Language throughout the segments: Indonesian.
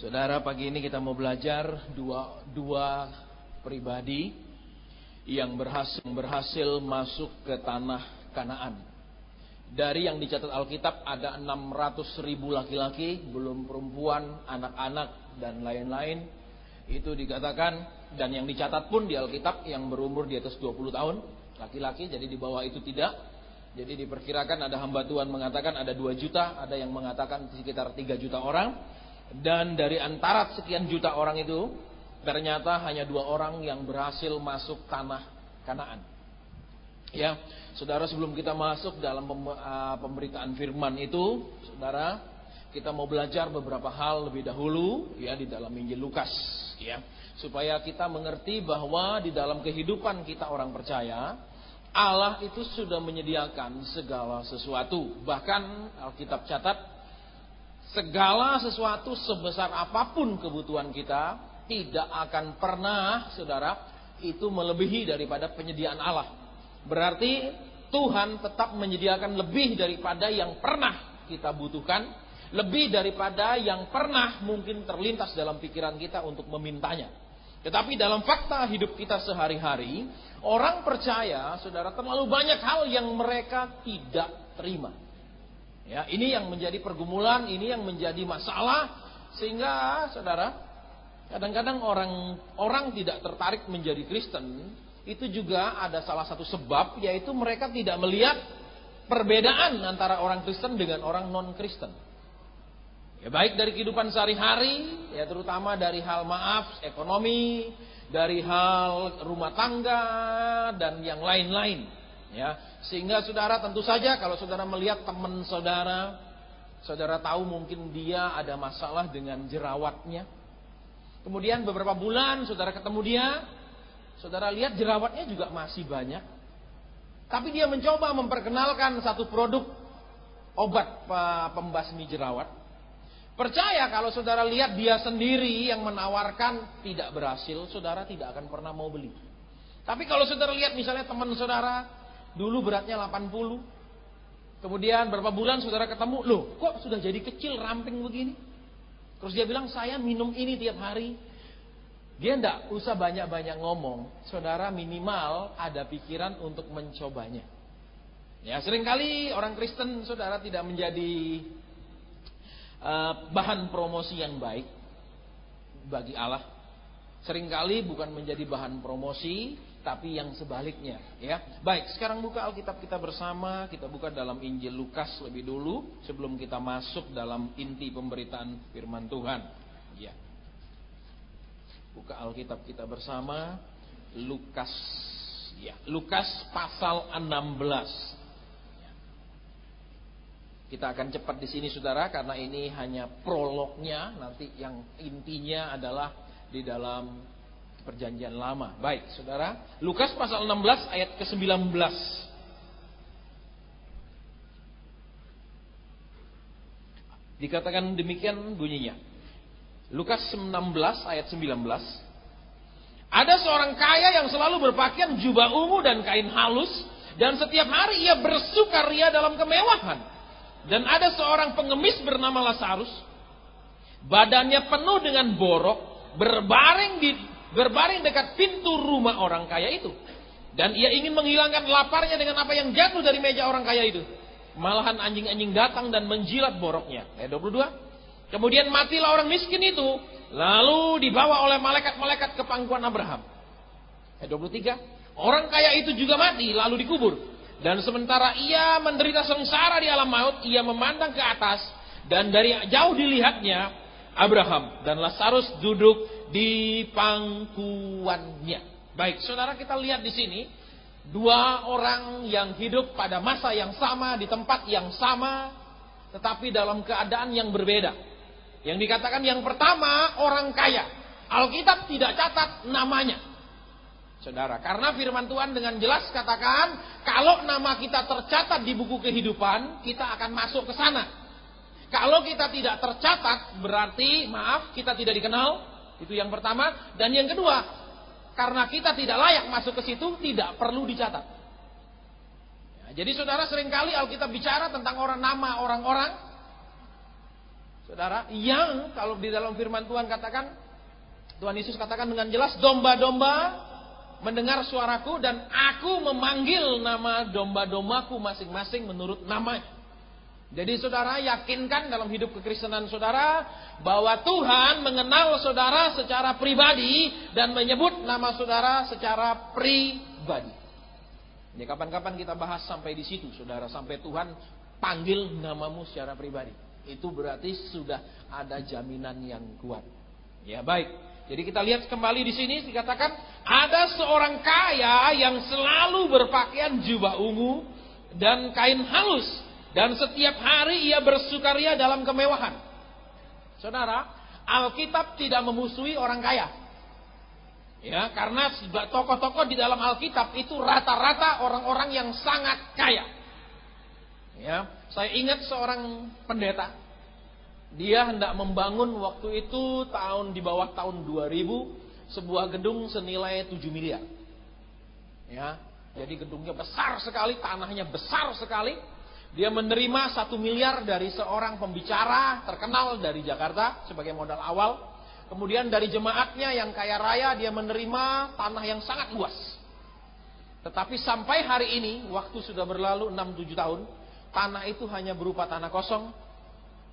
Saudara, pagi ini kita mau belajar dua pribadi yang berhasil masuk ke tanah Kanaan. Dari yang dicatat Alkitab ada 600.000 laki-laki, belum perempuan, anak-anak dan lain-lain. Itu dikatakan, dan yang dicatat pun di Alkitab yang berumur di atas 20 tahun laki-laki, jadi di bawah itu tidak. Jadi diperkirakan ada hamba Tuhan mengatakan ada 2 juta, ada yang mengatakan sekitar 3 juta orang. Dan dari antara sekian juta orang itu ternyata hanya 2 orang yang berhasil masuk tanah Kanaan. Ya, saudara, sebelum kita masuk dalam pemberitaan firman itu, saudara, kita mau belajar beberapa hal lebih dahulu ya di dalam Injil Lukas ya, supaya kita mengerti bahwa di dalam kehidupan kita orang percaya, Allah itu sudah menyediakan segala sesuatu. Bahkan Alkitab catat, segala sesuatu sebesar apapun kebutuhan kita tidak akan pernah, saudara, itu melebihi daripada penyediaan Allah. Berarti Tuhan tetap menyediakan lebih daripada yang pernah kita butuhkan, lebih daripada yang pernah mungkin terlintas dalam pikiran kita untuk memintanya. Tetapi dalam fakta hidup kita sehari-hari, orang percaya, saudara, terlalu banyak hal yang mereka tidak terima. Ya, ini yang menjadi pergumulan, ini yang menjadi masalah, sehingga saudara, kadang-kadang orang tidak tertarik menjadi Kristen. Itu juga ada salah satu sebab, yaitu mereka tidak melihat perbedaan antara orang Kristen dengan orang non-Kristen. Ya, baik dari kehidupan sehari-hari, ya terutama dari hal maaf, ekonomi, dari hal rumah tangga dan yang lain-lain. Ya, sehingga saudara tentu saja kalau saudara melihat teman saudara, saudara tahu mungkin dia ada masalah dengan jerawatnya. Kemudian beberapa bulan saudara ketemu dia, saudara lihat jerawatnya juga masih banyak. Tapi dia mencoba memperkenalkan satu produk obat pembasmi jerawat. Percaya kalau saudara lihat dia sendiri yang menawarkan tidak berhasil, saudara tidak akan pernah mau beli. Tapi kalau saudara lihat misalnya teman saudara, dulu beratnya 80. Kemudian berapa bulan saudara ketemu, loh kok sudah jadi kecil, ramping begini. Terus dia bilang, saya minum ini tiap hari. Dia enggak usah banyak-banyak ngomong, saudara, minimal ada pikiran untuk mencobanya. Ya, seringkali orang Kristen, saudara, tidak menjadi bahan promosi yang baik bagi Allah. Seringkali bukan menjadi bahan promosi, tapi yang sebaliknya ya. Baik, sekarang buka Alkitab kita bersama. Kita buka dalam Injil Lukas lebih dulu sebelum kita masuk dalam inti pemberitaan firman Tuhan ya. Buka Alkitab kita bersama Lukas ya. Lukas pasal 16. Kita akan cepat di sini saudara, karena ini hanya prolognya. Nanti yang intinya adalah di dalam Perjanjian Lama. Baik, saudara, Lukas pasal 16 ayat ke-19. Dikatakan demikian bunyinya. Lukas 16 ayat 19. Ada seorang kaya yang selalu berpakaian jubah ungu dan kain halus, dan setiap hari ia bersukaria dalam kemewahan. Dan ada seorang pengemis bernama Lazarus, badannya penuh dengan borok, berbaring dekat pintu rumah orang kaya itu. Dan ia ingin menghilangkan laparnya dengan apa yang jatuh dari meja orang kaya itu. Malahan anjing-anjing datang dan menjilat boroknya. Ayat 22. Kemudian matilah orang miskin itu, lalu dibawa oleh malaikat-malaikat ke pangkuan Abraham. Ayat 23. Orang kaya itu juga mati, lalu dikubur. Dan sementara ia menderita sengsara di alam maut, ia memandang ke atas, dan dari jauh dilihatnya Abraham dan Lazarus duduk di pangkuannya. Baik, saudara, kita lihat di sini 2 orang yang hidup pada masa yang sama, di tempat yang sama, tetapi dalam keadaan yang berbeda. Yang dikatakan yang pertama orang kaya. Alkitab tidak catat namanya, saudara, karena firman Tuhan dengan jelas katakan, kalau nama kita tercatat di buku kehidupan, kita akan masuk ke sana. Kalau kita tidak tercatat, berarti kita tidak dikenal. Itu yang pertama. Dan yang kedua, karena kita tidak layak masuk ke situ, tidak perlu dicatat. Ya, jadi saudara, seringkali Alkitab bicara tentang nama orang-orang, Saudara, yang kalau di dalam firman Tuhan katakan, Tuhan Yesus katakan dengan jelas, domba-domba mendengar suaraku dan aku memanggil nama domba-dombaku masing-masing menurut namanya. Jadi saudara yakinkan dalam hidup kekristenan saudara bahwa Tuhan mengenal saudara secara pribadi dan menyebut nama saudara secara pribadi. Ini kapan-kapan kita bahas sampai di situ saudara, sampai Tuhan panggil namamu secara pribadi. Itu berarti sudah ada jaminan yang kuat. Ya baik. Jadi kita lihat kembali di sini dikatakan ada seorang kaya yang selalu berpakaian jubah ungu dan kain halus. Dan setiap hari ia bersukaria dalam kemewahan. Saudara, Alkitab tidak memusuhi orang kaya. Ya, karena tokoh-tokoh di dalam Alkitab itu rata-rata orang-orang yang sangat kaya. Ya, saya ingat seorang pendeta. Dia hendak membangun waktu itu di bawah tahun 2000 sebuah gedung senilai 7 miliar. Ya, jadi gedungnya besar sekali, tanahnya besar sekali. Dia menerima 1 miliar dari seorang pembicara terkenal dari Jakarta sebagai modal awal. Kemudian dari jemaatnya yang kaya raya dia menerima tanah yang sangat luas. Tetapi sampai hari ini, waktu sudah berlalu 6-7 tahun, tanah itu hanya berupa tanah kosong.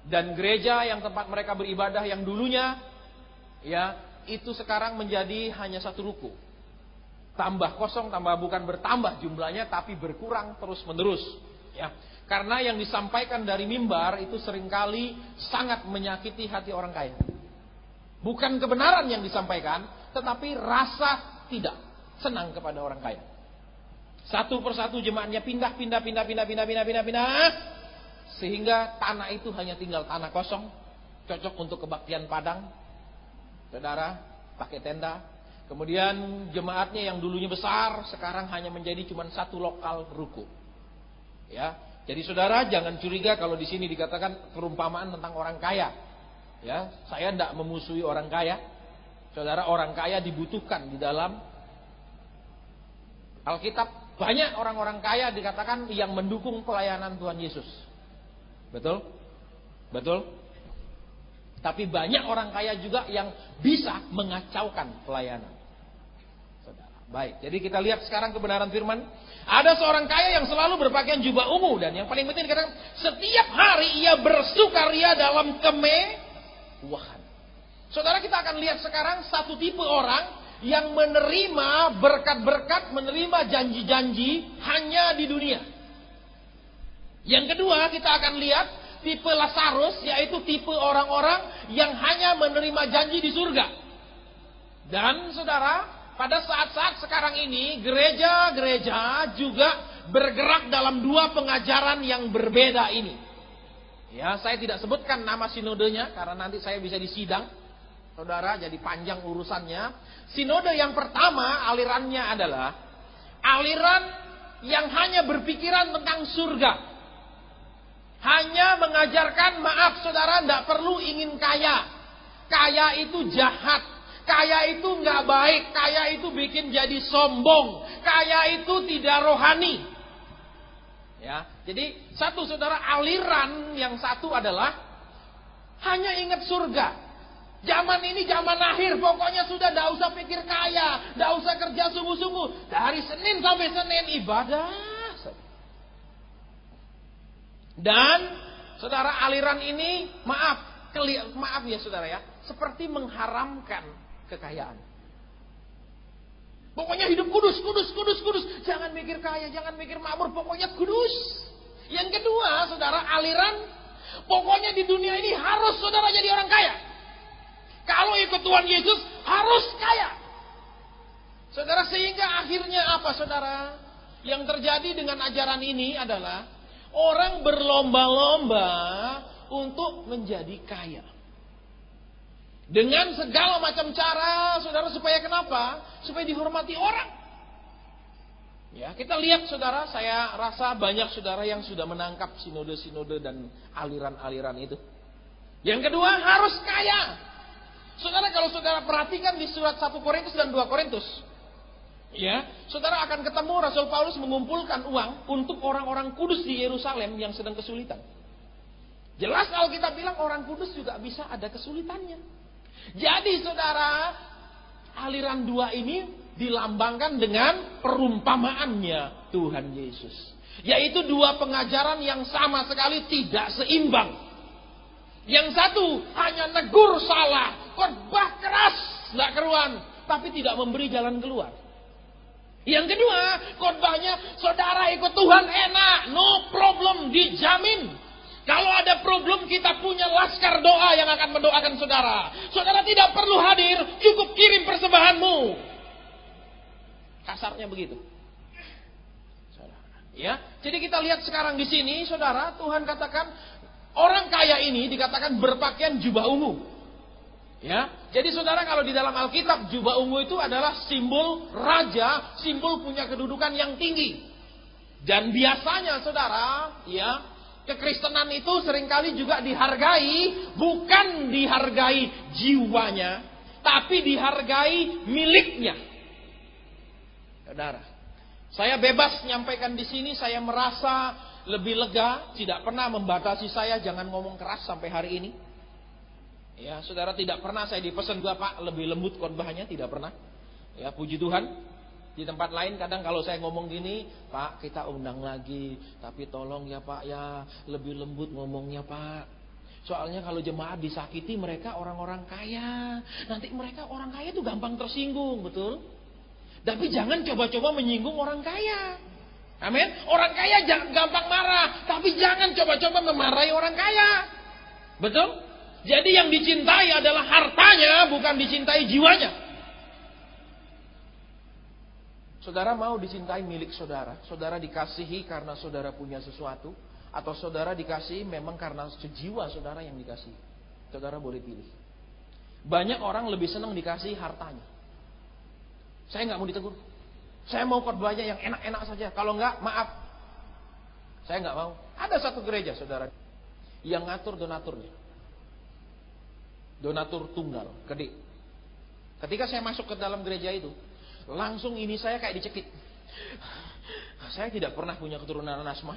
Dan gereja yang tempat mereka beribadah yang dulunya, ya itu sekarang menjadi hanya satu ruko. Tambah kosong, tambah bukan bertambah jumlahnya, tapi berkurang terus menerus. Ya. Karena yang disampaikan dari mimbar itu seringkali sangat menyakiti hati orang kaya. Bukan kebenaran yang disampaikan, tetapi rasa tidak senang kepada orang kaya. Satu persatu jemaatnya pindah. Sehingga tanah itu hanya tinggal tanah kosong. Cocok untuk kebaktian Padang. Saudara, pakai tenda. Kemudian jemaatnya yang dulunya besar, sekarang hanya menjadi cuma satu lokal ruko. Ya. Jadi saudara jangan curiga kalau di sini dikatakan perumpamaan tentang orang kaya. Ya, saya tidak memusuhi orang kaya. Saudara, orang kaya dibutuhkan di dalam Alkitab. Banyak orang-orang kaya dikatakan yang mendukung pelayanan Tuhan Yesus. Betul? Betul? Tapi banyak orang kaya juga yang bisa mengacaukan pelayanan. Saudara, baik. Jadi kita lihat sekarang kebenaran firman. Ada seorang kaya yang selalu berpakaian jubah ungu. Dan yang paling penting dikatakan setiap hari ia bersukaria dalam kemewahan. Saudara, kita akan lihat sekarang satu tipe orang yang menerima berkat-berkat, menerima janji-janji hanya di dunia. Yang kedua kita akan lihat tipe Lazarus, yaitu tipe orang-orang yang hanya menerima janji di surga. Dan saudara, pada saat-saat sekarang ini gereja-gereja juga bergerak dalam dua pengajaran yang berbeda ini. Ya, saya tidak sebutkan nama sinodenya karena nanti saya bisa disidang. Saudara, jadi panjang urusannya. Sinode yang pertama alirannya adalah aliran yang hanya berpikiran tentang surga. Hanya mengajarkan, maaf saudara, tidak perlu ingin kaya. Kaya itu jahat. Kaya itu nggak baik. Kaya itu bikin jadi sombong. Kaya itu tidak rohani. Ya, jadi satu saudara, aliran yang satu adalah hanya ingat surga. Zaman ini zaman akhir, pokoknya sudah tidak usah pikir kaya, tidak usah kerja sungguh-sungguh. Dari Senin sampai Senin ibadah. Dan saudara, aliran ini maaf ya saudara ya, seperti mengharamkan kekayaan. Pokoknya hidup kudus. Jangan mikir kaya, jangan mikir makmur, pokoknya kudus. Yang kedua, saudara, aliran pokoknya di dunia ini harus saudara jadi orang kaya. Kalau ikut Tuhan Yesus harus kaya. Saudara, sehingga akhirnya apa saudara? Yang terjadi dengan ajaran ini adalah orang berlomba-lomba untuk menjadi kaya. Dengan segala macam cara, saudara, supaya kenapa? Supaya dihormati orang. Ya, kita lihat saudara, saya rasa banyak saudara yang sudah menangkap sinode-sinode dan aliran-aliran itu. Yang kedua, harus kaya. Saudara, kalau saudara perhatikan di surat 1 Korintus dan 2 Korintus, ya, saudara akan ketemu Rasul Paulus mengumpulkan uang untuk orang-orang kudus di Yerusalem yang sedang kesulitan. Jelas Alkitab bilang orang kudus juga bisa ada kesulitannya. Jadi saudara, aliran dua ini dilambangkan dengan perumpamaannya Tuhan Yesus. Yaitu dua pengajaran yang sama sekali tidak seimbang. Yang satu hanya negur salah, khotbah keras, tidak keruan, tapi tidak memberi jalan keluar. Yang kedua, khotbahnya saudara ikut Tuhan enak, no problem, dijamin. Kalau ada problem kita punya laskar doa yang akan mendoakan saudara. Saudara tidak perlu hadir, cukup kirim persembahanmu. Kasarnya begitu. Ya, jadi kita lihat sekarang di sini, saudara, Tuhan katakan orang kaya ini dikatakan berpakaian jubah ungu. Ya, jadi saudara kalau di dalam Alkitab jubah ungu itu adalah simbol raja, simbol punya kedudukan yang tinggi. Dan biasanya saudara, ya, kekristenan itu seringkali juga dihargai, bukan dihargai jiwanya, tapi dihargai miliknya. Saudara, saya bebas menyampaikan di sini, saya merasa lebih lega, tidak pernah membatasi saya jangan ngomong keras sampai hari ini. Ya, saudara, tidak pernah saya dipesan gua Pak lebih lembut khotbahnya, tidak pernah. Ya, puji Tuhan. Di tempat lain kadang kalau saya ngomong gini, Pak kita undang lagi, tapi tolong ya Pak ya lebih lembut ngomongnya Pak. Soalnya kalau jemaat disakiti mereka orang-orang kaya, nanti mereka orang kaya itu gampang tersinggung, betul? Tapi jangan coba-coba menyinggung orang kaya. Amin. Orang kaya gampang marah, tapi jangan coba-coba memarahi orang kaya. Betul? Jadi yang dicintai adalah hartanya, bukan dicintai jiwanya. Saudara mau dicintai milik saudara. Saudara dikasihi karena saudara punya sesuatu, atau saudara dikasihi memang karena sejiwa saudara yang dikasihi. Saudara boleh pilih. Banyak orang lebih senang dikasihi hartanya. Saya nggak mau ditegur. Saya mau khotbahnya yang enak-enak saja. Kalau nggak, maaf. Saya nggak mau. Ada satu gereja, saudara, yang ngatur donaturnya. Donatur tunggal, gede. Ketika saya masuk ke dalam gereja itu, langsung ini saya kayak dicekik. Saya tidak pernah punya keturunan asma.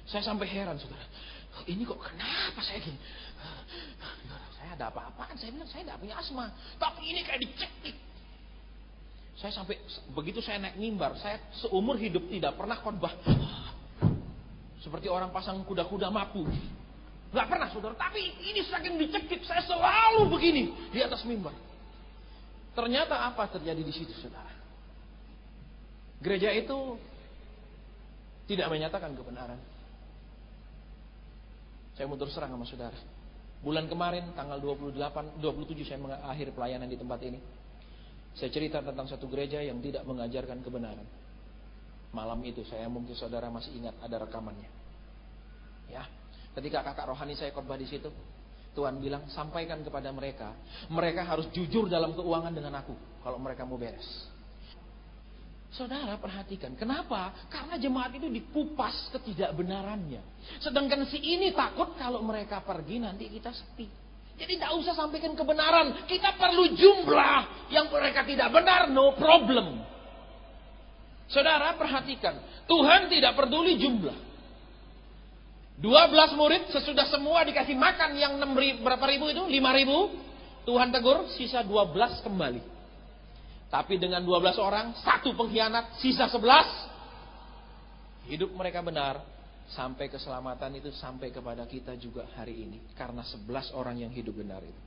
Saya sampai heran, saudara. Ini kok kenapa saya gini? Saya ada apa-apaan? Saya bilang saya tidak punya asma. Tapi ini kayak dicekik. Saya sampai, begitu saya naik mimbar, saya seumur hidup tidak pernah khotbah seperti orang pasang kuda-kuda mapu. Gak pernah saudara, tapi ini saking dicekik, saya selalu begini di atas mimbar. Ternyata apa terjadi di situ saudara? Gereja itu tidak menyatakan kebenaran. Saya mau terus terang sama saudara. Bulan kemarin tanggal 27 saya mengakhiri pelayanan di tempat ini. Saya cerita tentang satu gereja yang tidak mengajarkan kebenaran. Malam itu saya mungkin saudara masih ingat ada rekamannya. Ya. Ketika kakak rohani saya khotbah di situ, Tuhan bilang sampaikan kepada mereka, mereka harus jujur dalam keuangan dengan aku kalau mereka mau beres. Saudara perhatikan, kenapa? Karena jemaat itu dikupas ketidakbenarannya. Sedangkan si ini takut kalau mereka pergi nanti kita sepi. Jadi tidak usah sampaikan kebenaran, kita perlu jumlah yang mereka tidak benar, no problem. Saudara perhatikan, Tuhan tidak peduli jumlah. 12 murid sesudah semua dikasih makan yang 6.000, berapa ribu itu? 5.000. Tuhan tegur, sisa 12 kembali. Tapi dengan 12 orang, satu pengkhianat, sisa 11. Hidup mereka benar, sampai keselamatan itu sampai kepada kita juga hari ini. Karena 11 orang yang hidup benar itu.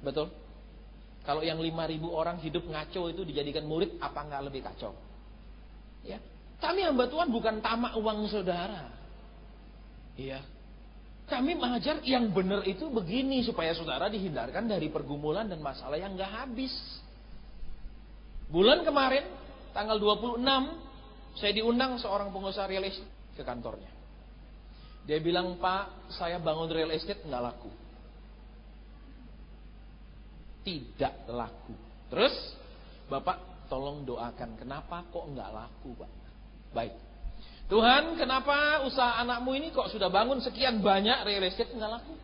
Betul? Kalau yang 5.000 orang hidup ngaco itu dijadikan murid, apa nggak lebih kacau? Ya, kami hamba Tuhan bukan tamak uang saudara. Iya. Kami mengajar yang benar itu begini supaya saudara dihindarkan dari pergumulan dan masalah yang nggak habis. Bulan kemarin tanggal 26 saya diundang seorang pengusaha real estate ke kantornya. Dia bilang, "Pak, saya bangun real estate nggak laku." Tidak laku. Terus, "Bapak tolong doakan, kenapa kok nggak laku, Pak?" Baik. Tuhan, kenapa usaha anakmu ini kok sudah bangun sekian banyak real estate nggak laku?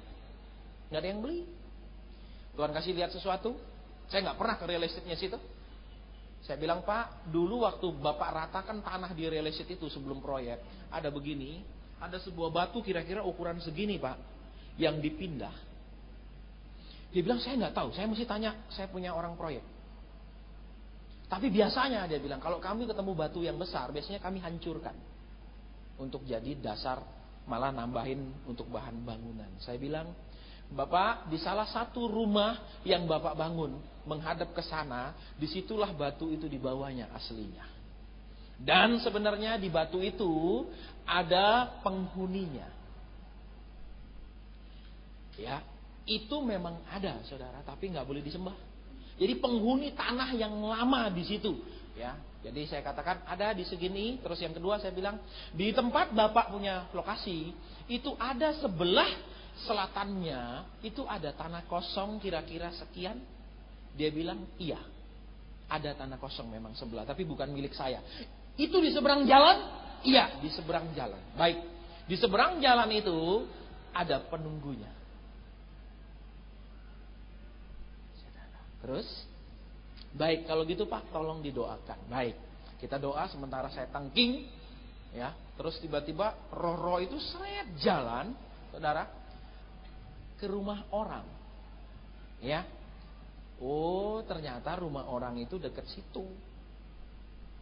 Nggak ada yang beli. Tuhan kasih lihat sesuatu. Saya nggak pernah ke real estate-nya situ. Saya bilang, "Pak, dulu waktu Bapak ratakan tanah di real estate itu sebelum proyek, ada begini. Ada sebuah batu kira-kira ukuran segini Pak, yang dipindah. Dia bilang, saya nggak tahu, saya mesti tanya, saya punya orang proyek. Tapi biasanya dia bilang, kalau kami ketemu batu yang besar, biasanya kami hancurkan. Untuk jadi dasar, malah nambahin untuk bahan bangunan. Saya bilang, Bapak, di salah satu rumah yang Bapak bangun, menghadap ke sana, disitulah batu itu dibawanya aslinya. Dan sebenarnya di batu itu ada penghuninya. Ya, itu memang ada, saudara, tapi nggak boleh disembah. Jadi penghuni tanah yang lama di situ, ya. Jadi saya katakan ada di segini. Terus yang kedua saya bilang, di tempat Bapak punya lokasi itu ada sebelah selatannya itu ada tanah kosong kira-kira sekian. Dia bilang iya, ada tanah kosong memang sebelah, tapi bukan milik saya. Itu di seberang jalan? Iya, di seberang jalan. Baik, di seberang jalan itu ada penunggunya. Terus, baik kalau gitu Pak, tolong didoakan. Baik, kita doa sementara saya tangking, ya. Terus tiba-tiba roh-roh itu seret jalan, saudara, ke rumah orang, ya. Oh, ternyata rumah orang itu dekat situ,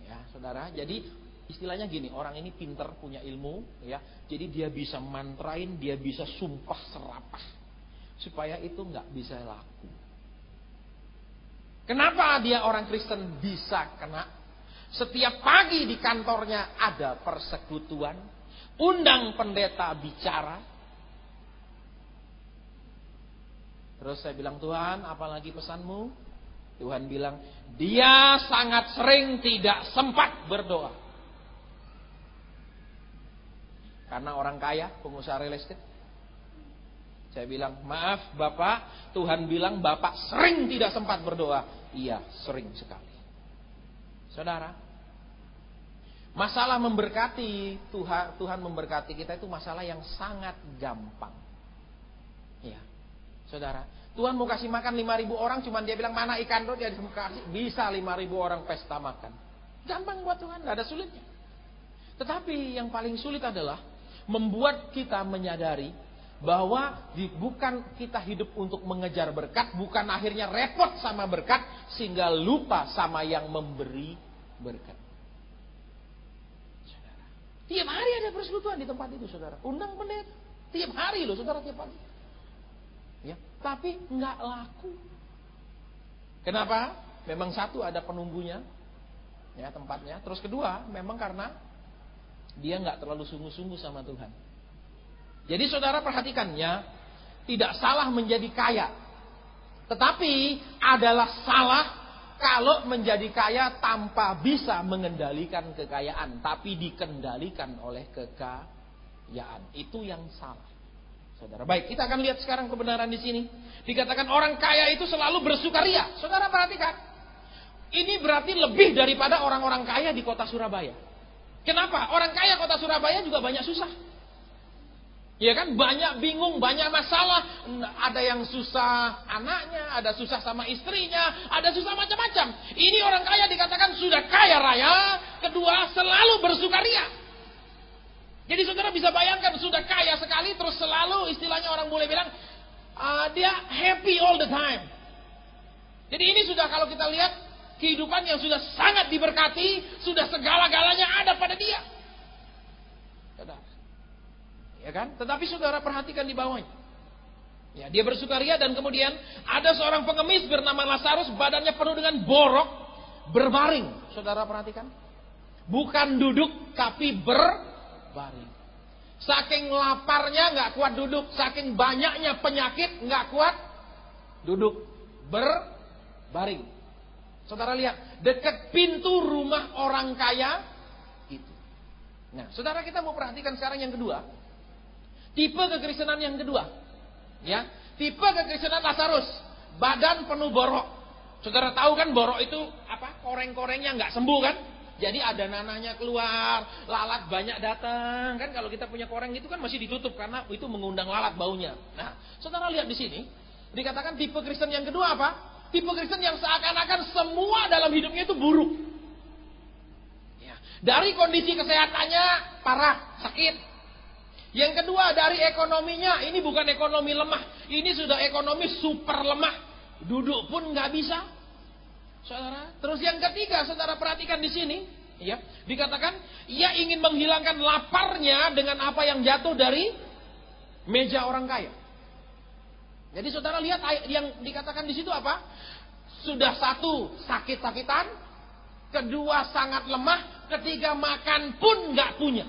ya, saudara. Jadi istilahnya gini, orang ini pinter, punya ilmu, ya. Jadi dia bisa mantrain, dia bisa sumpah serapah supaya itu nggak bisa laku. Kenapa dia orang Kristen bisa kena? Setiap pagi di kantornya ada persekutuan, undang pendeta bicara. Terus saya bilang, Tuhan, apalagi pesanmu? Tuhan bilang, dia sangat sering tidak sempat berdoa. Karena orang kaya, pengusaha real estate. Saya bilang, maaf Bapak, Tuhan bilang Bapak sering tidak sempat berdoa. Iya, sering sekali. Saudara, masalah memberkati, Tuhan memberkati kita itu masalah yang sangat gampang. Ya, saudara, Tuhan mau kasih makan 5.000 orang, cuman dia bilang mana ikan tuh, dia kasih, bisa 5.000 orang pesta makan. Gampang buat Tuhan, gak ada sulitnya. Tetapi yang paling sulit adalah membuat kita menyadari bahwa bukan kita hidup untuk mengejar berkat, bukan akhirnya repot sama berkat sehingga lupa sama yang memberi berkat. Saudara, tiap hari ada persekutuan di tempat itu, saudara. Undang pendeta tiap hari loh, saudara, tiap hari. Ya, tapi nggak laku. Kenapa? Memang satu, ada penunggunya, ya, tempatnya. Terus kedua, memang karena dia nggak terlalu sungguh-sungguh sama Tuhan. Jadi saudara perhatikannya, tidak salah menjadi kaya, tetapi adalah salah kalau menjadi kaya tanpa bisa mengendalikan kekayaan, tapi dikendalikan oleh kekayaan. Itu yang salah, saudara. Baik, kita akan lihat sekarang kebenaran di sini. Dikatakan orang kaya itu selalu bersukaria. Saudara perhatikan, ini berarti lebih daripada orang-orang kaya di kota Surabaya. Kenapa? Orang kaya kota Surabaya juga banyak susah. Ya kan, banyak bingung, banyak masalah. Ada yang susah anaknya, ada susah sama istrinya, ada susah macam-macam. Ini orang kaya dikatakan sudah kaya raya. Kedua, selalu bersukaria. Jadi saudara bisa bayangkan, sudah kaya sekali, terus selalu, istilahnya orang boleh bilang, dia happy all the time. Jadi ini sudah, kalau kita lihat, kehidupan yang sudah sangat diberkati, sudah segala-galanya ada pada dia. Saudara, ya kan? Tetapi saudara perhatikan di bawahnya. Ya, dia bersukaria dan kemudian ada seorang pengemis bernama Lazarus, badannya penuh dengan borok, berbaring. Saudara perhatikan. Bukan duduk tapi berbaring. Saking laparnya nggak kuat duduk, saking banyaknya penyakit nggak kuat duduk, berbaring. Saudara lihat, dekat pintu rumah orang kaya itu. Nah, saudara, kita mau perhatikan sekarang yang kedua. Tipe kekristenan yang kedua, ya, tipe kekristenan Lazarus, badan penuh borok. Saudara tahu kan borok itu apa? Koreng-korengnya nggak sembuh kan? Jadi ada nanahnya keluar, lalat banyak datang kan? Kalau kita punya koreng itu kan masih ditutup karena itu mengundang lalat baunya. Nah, saudara lihat di sini, dikatakan tipe Kristen yang kedua apa? Tipe Kristen yang seakan-akan semua dalam hidupnya itu buruk. Ya, dari kondisi kesehatannya parah, sakit. Yang kedua dari ekonominya, ini bukan ekonomi lemah, ini sudah ekonomi super lemah, duduk pun nggak bisa, saudara. Terus yang ketiga, saudara perhatikan di sini, ya, dikatakan ia ingin menghilangkan laparnya dengan apa yang jatuh dari meja orang kaya. Jadi saudara lihat yang dikatakan di situ apa? Sudah satu sakit-sakitan, kedua sangat lemah, ketiga makan pun nggak punya.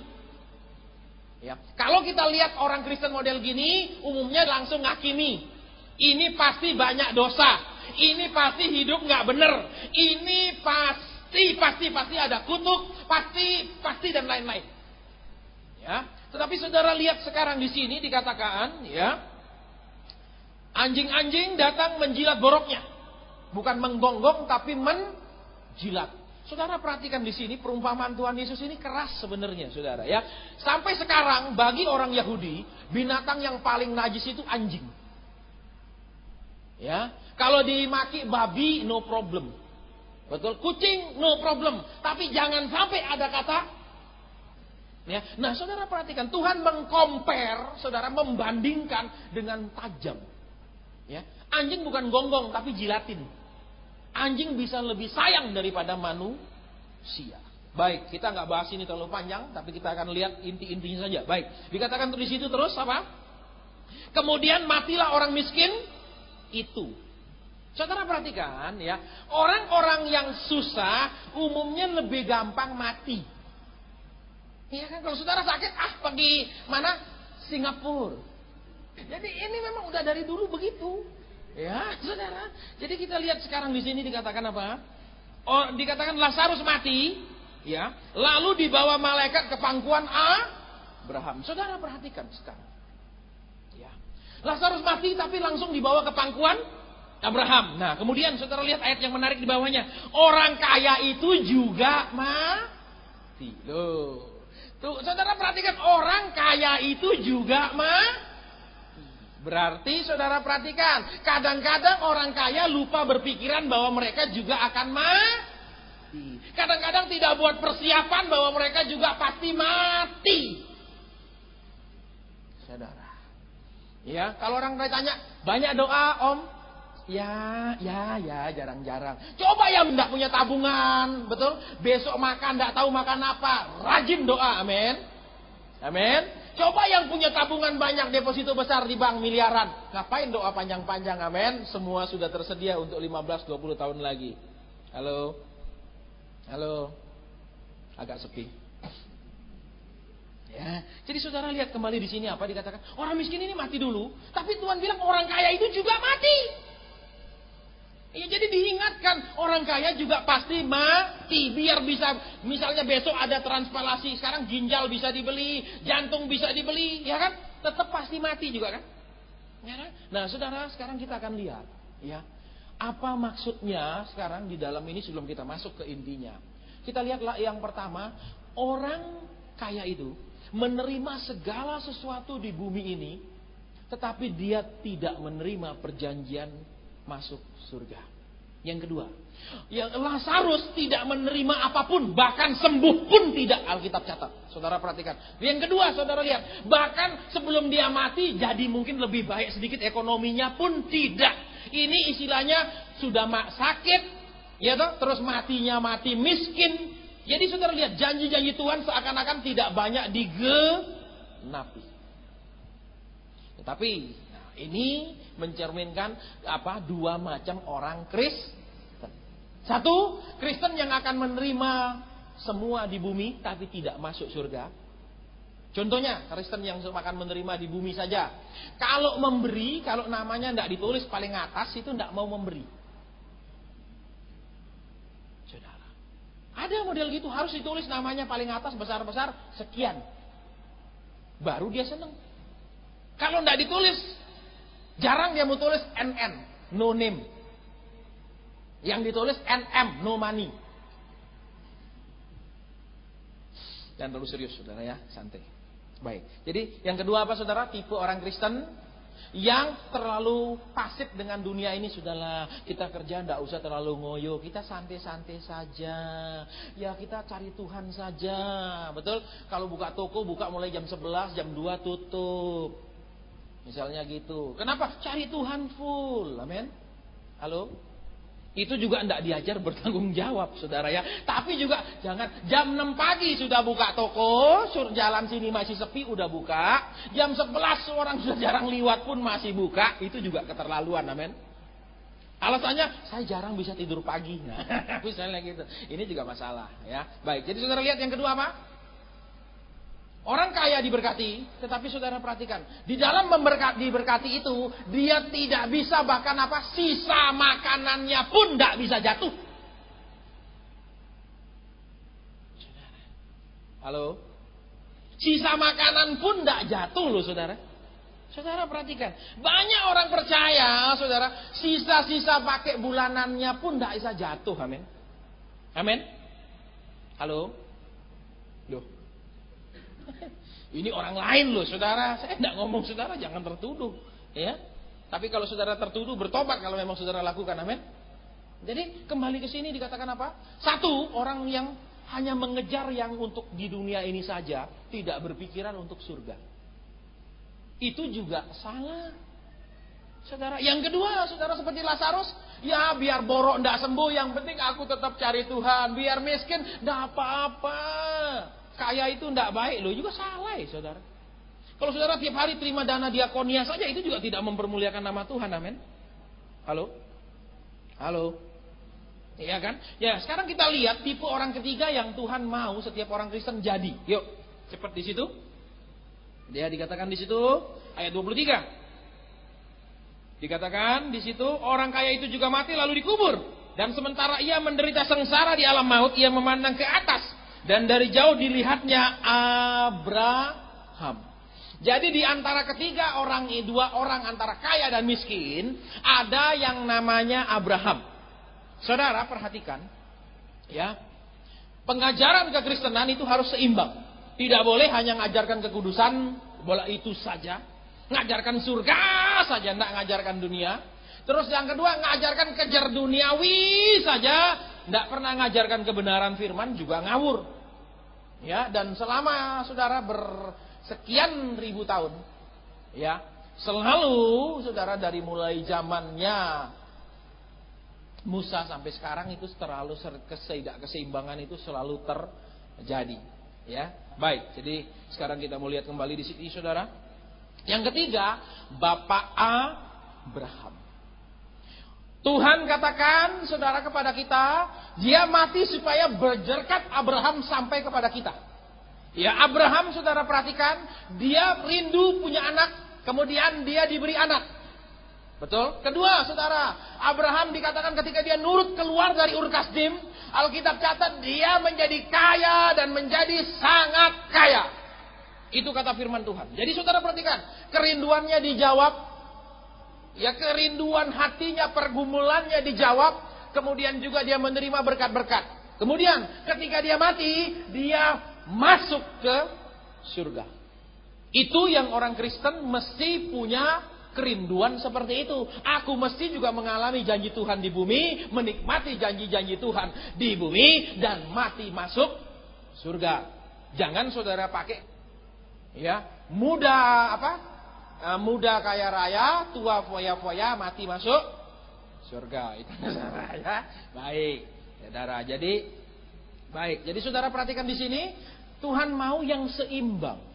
Ya. Kalau kita lihat orang Kristen model gini, umumnya langsung ngakimi. Ini pasti banyak dosa. Ini pasti hidup nggak bener. Ini pasti ada kutuk, pasti dan lain-lain. Ya. Tetapi saudara lihat sekarang di sini dikatakan, ya, anjing-anjing datang menjilat boroknya, bukan menggonggong tapi menjilat. Saudara perhatikan di sini perumpamaan Tuhan Yesus ini keras sebenarnya, saudara, ya. Sampai sekarang bagi orang Yahudi, binatang yang paling najis itu anjing. Ya, kalau dimaki babi no problem. Betul, kucing no problem, tapi jangan sampai ada kata, ya. Nah, saudara perhatikan Tuhan mengcompare, saudara membandingkan dengan tajam. Ya, anjing bukan gonggong tapi jilatin. Anjing bisa lebih sayang daripada manusia. Baik, kita nggak bahas ini terlalu panjang, tapi kita akan lihat inti-intinya saja. Baik, dikatakan di situ terus apa? Kemudian matilah orang miskin itu. Saudara perhatikan, ya, orang-orang yang susah umumnya lebih gampang mati. Iya kan, kalau saudara sakit, pergi mana? Singapura. Jadi ini memang udah dari dulu begitu. Ya, saudara. Jadi kita lihat sekarang di sini dikatakan apa? Oh, dikatakan Lazarus mati, ya. Lalu dibawa malaikat ke pangkuan Abraham. Saudara perhatikan sekarang. Ya. Lazarus mati tapi langsung dibawa ke pangkuan Abraham. Nah, kemudian saudara lihat ayat yang menarik di bawahnya. Orang kaya itu juga mati. Loh. Tuh, saudara perhatikan, orang kaya itu juga mati. Berarti saudara perhatikan, kadang-kadang orang kaya lupa berpikiran bahwa mereka juga akan mati. Kadang-kadang tidak buat persiapan bahwa mereka juga pasti mati. Saudara. Ya, kalau orang tanya, banyak doa, Om? Ya, jarang-jarang. Coba yang tidak punya tabungan, betul? Besok makan, tidak tahu makan apa. Rajin doa, amin. Amin. Coba yang punya tabungan banyak, deposito besar di bank miliaran. Ngapain doa panjang-panjang, amin? Semua sudah tersedia untuk 15-20 tahun lagi. Halo? Halo? Agak sepi. Ya, jadi saudara lihat kembali di sini apa dikatakan? Orang miskin ini mati dulu, tapi Tuhan bilang orang kaya itu juga mati. Ya, jadi diingatkan orang kaya juga pasti mati. Biar bisa, misalnya besok ada transplantasi, sekarang ginjal bisa dibeli, jantung bisa dibeli, ya kan? Tetap pasti mati juga kan? Ya kan? Nah, saudara, sekarang kita akan lihat, ya, apa maksudnya sekarang di dalam ini sebelum kita masuk ke intinya. Kita lihatlah yang pertama, orang kaya itu menerima segala sesuatu di bumi ini, tetapi dia tidak menerima perjanjian masuk surga. Yang kedua, yang Lazarus tidak menerima apapun, bahkan sembuh pun tidak, Alkitab catat. Saudara perhatikan. Yang kedua, saudara lihat, bahkan sebelum dia mati jadi mungkin lebih baik sedikit ekonominya pun tidak. Ini istilahnya sudah sakit, ya toh, terus matinya mati miskin. Jadi saudara lihat, janji-janji Tuhan seakan-akan tidak banyak digenapi. Tetapi ini mencerminkan apa? Dua macam orang Kristen. Satu, Kristen yang akan menerima semua di bumi tapi tidak masuk surga. Contohnya, Kristen yang akan menerima di bumi saja. Kalau memberi, kalau namanya tidak ditulis paling atas, itu tidak mau memberi. Saudara, ada model gitu, harus ditulis namanya paling atas, besar-besar, sekian. Baru dia senang. Kalau tidak ditulis, jarang dia mau tulis NN, no name. Yang ditulis NM, no money. Dan terlalu serius, saudara ya, santai. Baik, jadi yang kedua apa saudara? Tipe orang Kristen Yang terlalu pasif dengan dunia ini, sudahlah kita kerja ndak usah terlalu ngoyo, kita santai-santai saja. Ya kita cari Tuhan saja. Betul? Kalau buka toko buka mulai jam 11, jam 2 tutup. Misalnya gitu. Kenapa? Cari Tuhan full. Amin. Halo? Itu juga tidak diajar bertanggung jawab, saudara ya. Tapi juga jangan jam 6 pagi sudah buka toko, jalan sini masih sepi udah buka. Jam 11 orang sudah jarang liwat pun masih buka. Itu juga keterlaluan, amin. Alasannya saya jarang bisa tidur pagi. Nah, misalnya gitu. Ini juga masalah ya. Baik, jadi saudara lihat yang kedua apa? Orang kaya diberkati, tetapi saudara perhatikan, di dalam diberkati itu, dia tidak bisa bahkan apa, sisa makanannya pun tidak bisa jatuh. Halo? Sisa makanan pun tidak jatuh loh saudara. Saudara perhatikan, banyak orang percaya saudara, sisa-sisa pakai bulanannya pun tidak bisa jatuh, amin. Amin. Halo? Loh. Ini orang lain loh saudara. Saya tidak ngomong saudara, jangan tertuduh ya. Tapi kalau saudara tertuduh, bertobat kalau memang saudara lakukan, amin. Jadi kembali ke sini dikatakan apa? Satu, orang yang hanya mengejar yang untuk di dunia ini saja, tidak berpikiran untuk surga. Itu juga salah saudara. Yang kedua, saudara seperti Lazarus, ya biar borok tidak sembuh, yang penting aku tetap cari Tuhan. Biar miskin tidak apa-apa. Kaya itu tidak baik loh, juga salah ya saudara. Kalau saudara tiap hari terima dana diakonia saja, itu juga tidak mempermuliakan nama Tuhan, amin. Halo? Halo? Iya kan? Ya sekarang kita lihat tipe orang ketiga yang Tuhan mau setiap orang Kristen jadi. Yuk, cepat di situ. Dia dikatakan di situ ayat 23. Dikatakan di situ orang kaya itu juga mati lalu dikubur, dan sementara ia menderita sengsara di alam maut, ia memandang ke atas. Dan dari jauh dilihatnya Abraham. Jadi di antara ketiga orang, dua orang antara kaya dan miskin, ada yang namanya Abraham. Saudara perhatikan, ya, pengajaran kekristenan itu harus seimbang. Tidak boleh hanya ngajarkan kekudusan, bola itu saja. Ngajarkan surga saja, tidak ngajarkan dunia. Terus yang kedua, ngajarkan kejar duniawi saja, tidak pernah ngajarkan kebenaran firman, juga ngawur. Ya, dan selama saudara bersekian ribu tahun, ya, selalu saudara dari mulai zamannya Musa sampai sekarang itu terlalu keseimbangan itu selalu terjadi. Ya, baik. Jadi sekarang kita mau lihat kembali di sini, saudara. Yang ketiga, Bapak Abraham. Tuhan katakan saudara kepada kita, dia mati supaya berkat Abraham sampai kepada kita. Ya, Abraham saudara perhatikan, dia rindu punya anak, kemudian dia diberi anak. Betul? Kedua saudara, Abraham dikatakan ketika dia nurut keluar dari Ur Kasdim, Alkitab catat dia menjadi kaya dan menjadi sangat kaya. Itu kata firman Tuhan. Jadi saudara perhatikan, kerinduannya dijawab. Ya, kerinduan hatinya, pergumulannya dijawab. Kemudian juga dia menerima berkat-berkat. Kemudian ketika dia mati, dia masuk ke surga. Itu yang orang Kristen mesti punya kerinduan seperti itu. Aku mesti juga mengalami janji Tuhan di bumi, menikmati janji-janji Tuhan di bumi, dan mati masuk surga. Jangan saudara pakai ya muda kaya raya, tua foya-foya, mati masuk surga. Itu saudara ya. Baik, saudara. Jadi baik. Jadi saudara perhatikan di sini, Tuhan mau yang seimbang.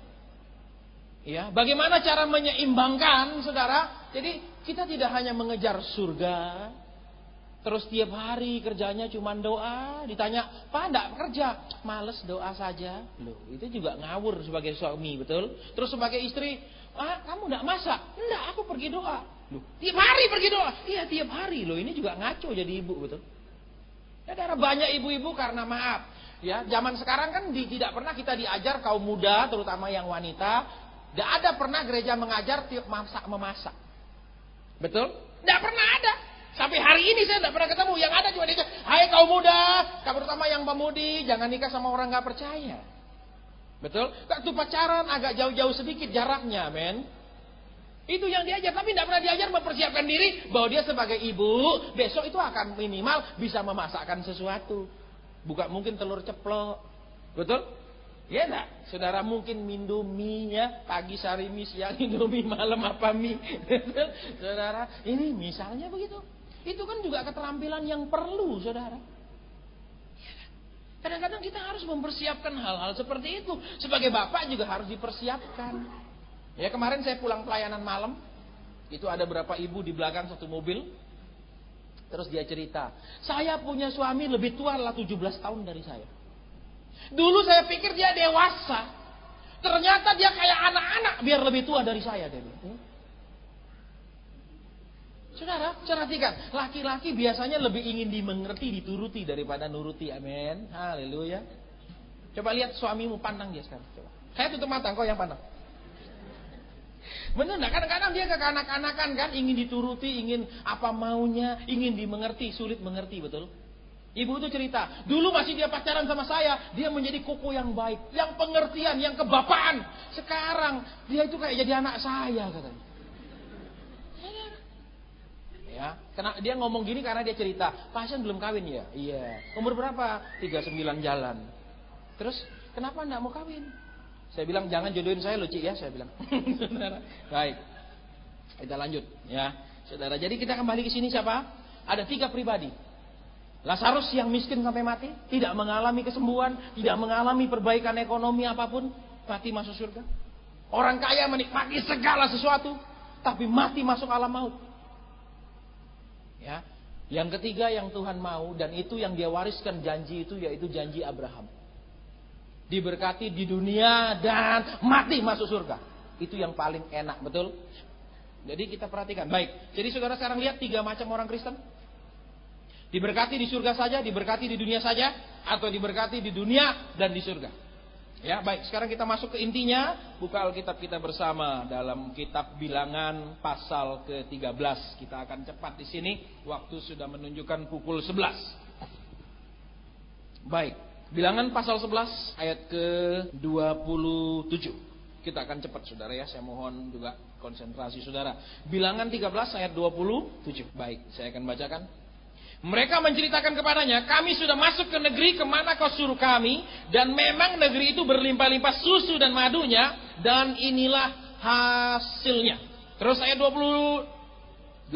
Ya, bagaimana cara menyeimbangkan, saudara? Jadi kita tidak hanya mengejar surga, terus tiap hari kerjanya cuma doa. Ditanya, "Pak, enggak kerja?" "Males, doa saja." Loh, itu juga ngawur sebagai suami, betul? Terus sebagai istri, "Kamu enggak masak?" "Enggak, aku pergi doa." Loh, tiap hari pergi doa? Iya, tiap hari. Loh, ini juga ngaco jadi ibu, betul? Ya, ada banyak ibu-ibu karena maaf. Ya, zaman sekarang kan tidak pernah kita diajar kaum muda, terutama yang wanita. Tidak ada pernah gereja mengajar tiap memasak. Betul? Tidak pernah ada. Sampai hari ini saya tidak pernah ketemu. Yang ada cuma diajar, "Hai kaum muda, terutama yang pemudi, jangan nikah sama orang gak percaya." Betul? Waktu pacaran agak jauh-jauh sedikit jaraknya, men. Itu yang diajar, tapi tidak pernah diajar mempersiapkan diri bahwa dia sebagai ibu besok itu akan minimal bisa memasakkan sesuatu. Bukan mungkin telur ceplok. Betul? Ya enggak? Saudara mungkin Indomie ya, pagi sari mie, siang Indomie, malam apa mie. Saudara, ini misalnya begitu. Itu kan juga keterampilan yang perlu, saudara. Kadang-kadang kita harus mempersiapkan hal-hal seperti itu. Sebagai bapak juga harus dipersiapkan. Ya, kemarin saya pulang pelayanan malam. Itu ada berapa ibu di belakang satu mobil. Terus dia cerita, saya punya suami lebih tua lah 17 tahun dari saya. Dulu saya pikir dia dewasa. Ternyata dia kayak anak-anak biar lebih tua dari saya. Dia bilang. Saudara, perhatikan. Laki-laki biasanya lebih ingin dimengerti, dituruti daripada nuruti. Amin. Haleluya. Coba lihat suamimu, pandang dia sekarang. Coba. Saya tutup mata, kau yang pandang. Benar enggak? Kadang-kadang dia kekanak-kanakan kan. Ingin dituruti, ingin apa maunya. Ingin dimengerti, sulit mengerti, betul? Ibu itu cerita, dulu masih dia pacaran sama saya, dia menjadi koko yang baik, yang pengertian, yang kebapaan. Sekarang dia itu kayak jadi anak saya katanya. Ya, karena dia ngomong gini karena dia cerita, pasien belum kawin ya? Iya. Umur berapa? 39 jalan. Terus kenapa enggak mau kawin? Saya bilang jangan jodohin saya loh Cik ya, saya bilang. Saudara. Baik. Kita lanjut ya. Saudara, jadi kita kembali ke sini siapa? Ada 3 pribadi. Lazarus yang miskin sampai mati, tidak mengalami kesembuhan, tidak mengalami perbaikan ekonomi apapun, mati masuk surga. Orang kaya menikmati segala sesuatu, tapi mati masuk alam maut. Ya. Yang ketiga yang Tuhan mau, dan itu yang dia wariskan janji itu, yaitu janji Abraham. Diberkati di dunia dan mati masuk surga. Itu yang paling enak, betul? Jadi kita perhatikan. Baik, jadi saudara sekarang lihat 3 macam orang Kristen. Diberkati di surga saja, diberkati di dunia saja, atau diberkati di dunia dan di surga. Ya, baik. Sekarang kita masuk ke intinya. Buka Alkitab kita bersama dalam kitab Bilangan pasal ke-13. Kita akan cepat di sini. Waktu sudah menunjukkan pukul 11. Baik. Bilangan pasal 11 ayat ke-27. Kita akan cepat saudara ya. Saya mohon juga konsentrasi saudara. Bilangan 13 ayat 27. Baik, saya akan bacakan. Mereka menceritakan kepadanya, kami sudah masuk ke negeri kemana kau suruh kami, dan memang negeri itu berlimpah-limpah susu dan madunya, dan inilah hasilnya. Terus ayat 28,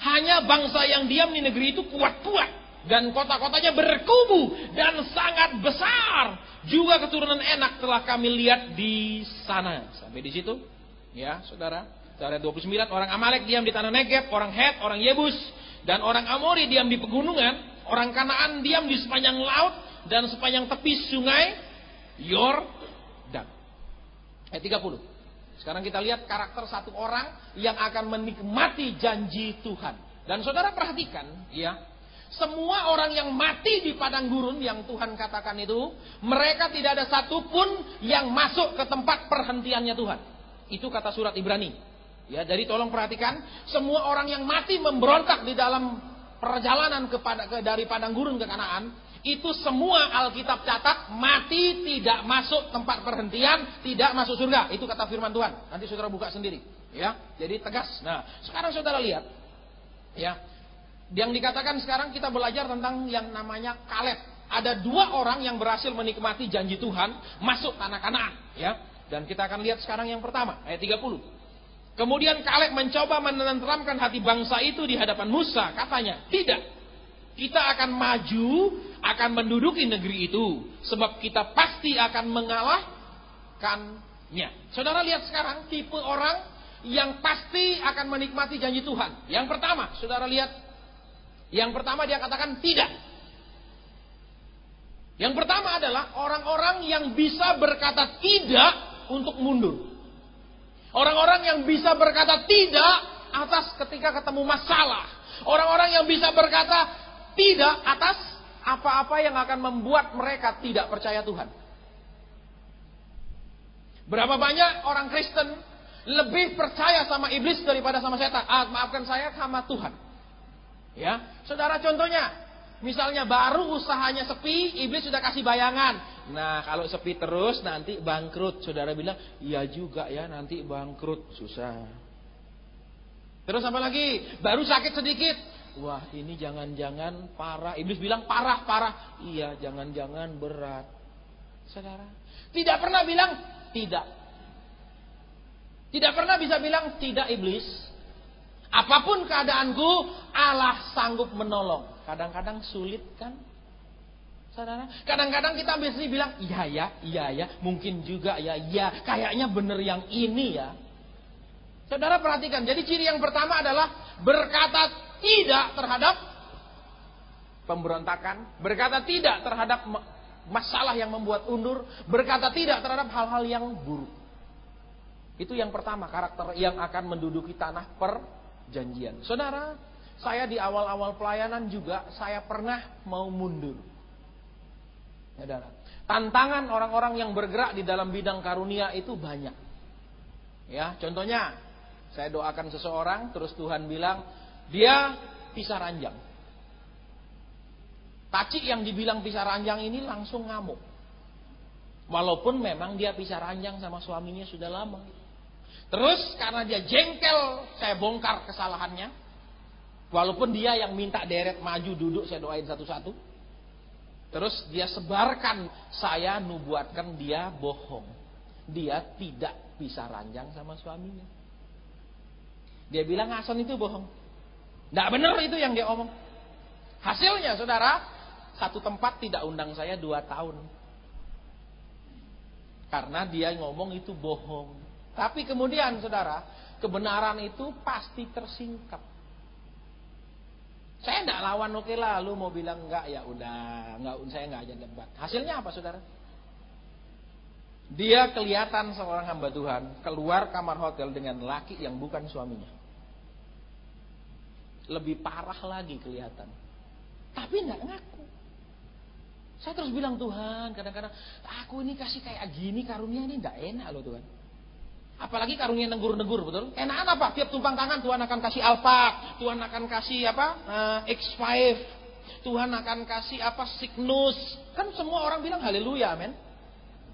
hanya bangsa yang diam di negeri itu kuat-kuat, dan kota-kotanya berkubu dan sangat besar. Juga keturunan enak telah kami lihat di sana. Sampai di situ, ya saudara. Ayat 29, orang Amalek diam di tanah Negeb, orang Het, orang Yebus, dan orang Amori diam di pegunungan, orang Kanaan diam di sepanjang laut dan sepanjang tepi sungai Yordan. Ayat 30. Sekarang kita lihat karakter satu orang yang akan menikmati janji Tuhan. Dan saudara perhatikan, ya, semua orang yang mati di padang gurun yang Tuhan katakan itu, mereka tidak ada satupun yang masuk ke tempat perhentiannya Tuhan. Itu kata surat Ibrani. Ya, jadi tolong perhatikan, semua orang yang mati memberontak di dalam perjalanan dari padang gurun ke Kanaan, itu semua Alkitab catat mati tidak masuk tempat perhentian, tidak masuk surga. Itu kata firman Tuhan. Nanti saudara buka sendiri, ya. Jadi tegas. Nah, sekarang saudara lihat, ya, yang dikatakan sekarang kita belajar tentang yang namanya Kaleb. Ada 2 orang yang berhasil menikmati janji Tuhan masuk tanah Kanaan, ya. Dan kita akan lihat sekarang yang pertama, ayat 30. Kemudian Kaleb mencoba menenteramkan hati bangsa itu di hadapan Musa. Katanya, tidak. Kita akan maju, akan menduduki negeri itu. Sebab kita pasti akan mengalahkannya. Saudara lihat sekarang tipe orang yang pasti akan menikmati janji Tuhan. Yang pertama, saudara lihat. Yang pertama dia katakan tidak. Yang pertama adalah orang-orang yang bisa berkata tidak untuk mundur. Orang-orang yang bisa berkata tidak atas ketika ketemu masalah. Orang-orang yang bisa berkata tidak atas apa-apa yang akan membuat mereka tidak percaya Tuhan. Berapa banyak orang Kristen lebih percaya sama iblis daripada sama setan? Maafkan saya, sama Tuhan. Ya, saudara, contohnya Misalnya baru usahanya sepi, iblis sudah kasih bayangan. Nah, kalau sepi terus nanti bangkrut. Saudara bilang, iya juga ya, nanti bangkrut, susah. Terus apa lagi? Baru sakit sedikit. Wah, ini jangan-jangan parah. Iblis bilang parah. Iya, jangan-jangan berat. Saudara, tidak pernah bilang tidak. Tidak pernah bisa bilang tidak, iblis. Apapun keadaanku, Allah sanggup menolong. Kadang-kadang sulit kan, saudara? Kadang-kadang kita biasanya bilang, iya ya, mungkin juga ya, kayaknya bener yang ini ya. Saudara perhatikan, jadi ciri yang pertama adalah berkata tidak terhadap pemberontakan, berkata tidak terhadap masalah yang membuat undur, berkata tidak terhadap hal-hal yang buruk. Itu yang pertama, karakter yang akan menduduki tanah perjanjian. Saudara, saya di awal-awal pelayanan juga saya pernah mau mundur. Saudara, tantangan orang-orang yang bergerak di dalam bidang karunia itu banyak. Ya, contohnya saya doakan seseorang, terus Tuhan bilang dia pisah ranjang. Taci yang dibilang pisah ranjang ini langsung ngamuk. Walaupun memang dia pisah ranjang sama suaminya sudah lama. Terus karena dia jengkel, saya bongkar kesalahannya. Walaupun dia yang minta deret maju duduk, saya doain satu-satu. Terus dia sebarkan, saya nubuatkan dia bohong. Dia tidak pisah ranjang sama suaminya. Dia bilang Hasan itu bohong. Tidak benar itu yang dia omong. Hasilnya saudara, satu tempat tidak undang saya 2 tahun. Karena dia ngomong itu bohong. Tapi kemudian saudara, kebenaran itu pasti tersingkap. Saya tidak lawan, oke lah, lu mau bilang enggak, ya udah, enggak, saya enggak aja debat. Hasilnya apa saudara? Dia kelihatan seorang hamba Tuhan keluar kamar hotel dengan laki yang bukan suaminya. Lebih parah lagi kelihatan. Tapi enggak ngaku. Saya terus bilang, Tuhan, kadang-kadang aku ini kasih kayak gini karunia ini enggak enak loh Tuhan. Apalagi karunia negur-negur, betul? Enakan apa? Tiap tumpang tangan Tuhan akan kasih Alphard, Tuhan akan kasih apa? X5, Tuhan akan kasih apa? Signus. Kan semua orang bilang haleluya, amin.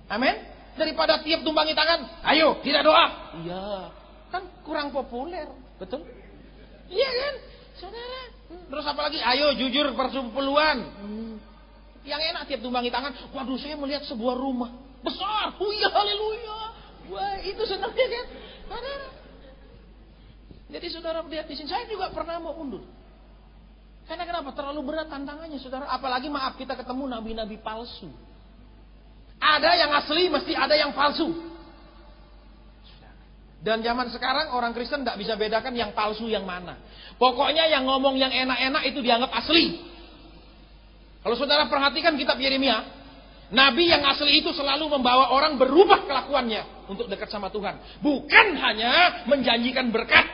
Amin. Daripada tiap tumpangi tangan, ayo tidak doa. Iya, kan kurang populer, betul? Iya kan, saudara. Terus apalagi? Ayo jujur persepuluhan. Yang enak tiap tumpangi tangan. Waduh, saya melihat sebuah rumah besar. Oh iya, haleluya. Wah, itu senangnya kan? Saudara. Jadi saudara lihat di sini, saya juga pernah mau undur. Karena kenapa? Terlalu berat tantangannya, saudara. Apalagi maaf kita ketemu nabi-nabi palsu. Ada yang asli, mesti ada yang palsu. Dan zaman sekarang orang Kristen tidak bisa bedakan yang palsu yang mana. Pokoknya yang ngomong yang enak-enak itu dianggap asli. Kalau saudara perhatikan kitab Yeremia, nabi yang asli itu selalu membawa orang berubah kelakuannya untuk dekat sama Tuhan. Bukan hanya menjanjikan berkat.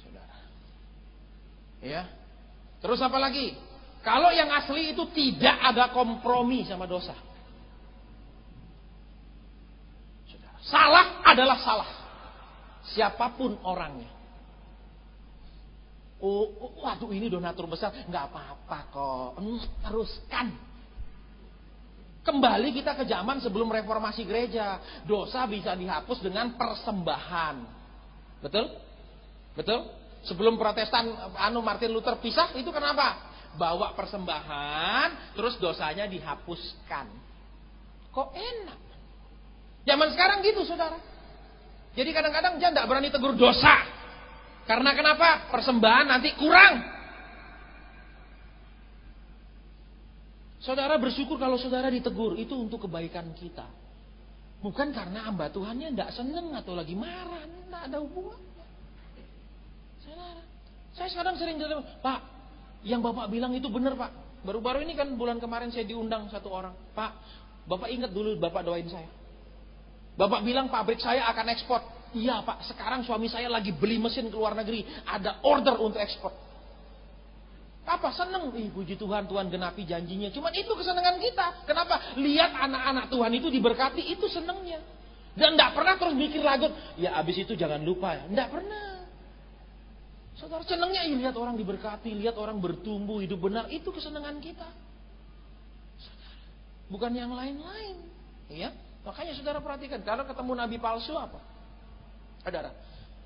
Saudara. Ya. Terus apa lagi? Kalau yang asli itu tidak ada kompromi sama dosa. Saudara. Salah adalah salah. Siapapun orangnya. Waduh ini donatur besar. Nggak apa-apa kok. Teruskan. Kembali kita ke zaman sebelum reformasi gereja. Dosa bisa dihapus dengan persembahan. Betul? Betul? Sebelum Protestan Martin Luther pisah, itu kenapa? Bawa persembahan, terus dosanya dihapuskan. Kok enak? Zaman sekarang gitu, saudara. Jadi kadang-kadang dia tidak berani tegur dosa. Karena kenapa? Persembahan nanti kurang. Saudara bersyukur kalau saudara ditegur, itu untuk kebaikan kita. Bukan karena hamba Tuhannya tidak senang atau lagi marah, tidak ada hubungannya. Saudara, saya sekarang sering bilang, Pak, yang Bapak bilang itu benar Pak. Baru-baru ini kan bulan kemarin saya diundang satu orang, Pak, Bapak ingat dulu Bapak doain saya. Bapak bilang pabrik saya akan ekspor. Iya Pak, sekarang suami saya lagi beli mesin ke luar negeri, ada order untuk ekspor. Apa seneng? Puji Tuhan, Tuhan genapi janjinya. Cuman itu kesenangan kita. Kenapa? Lihat anak-anak Tuhan itu diberkati, itu senengnya. Dan tidak pernah terus mikir lagut, ya abis itu jangan lupa ya. Tidak pernah. Saudara senangnya lihat orang diberkati, lihat orang bertumbuh, hidup benar, itu kesenangan kita. Bukan yang lain-lain. Ya, makanya saudara perhatikan, kalau ketemu nabi palsu apa? Saudara,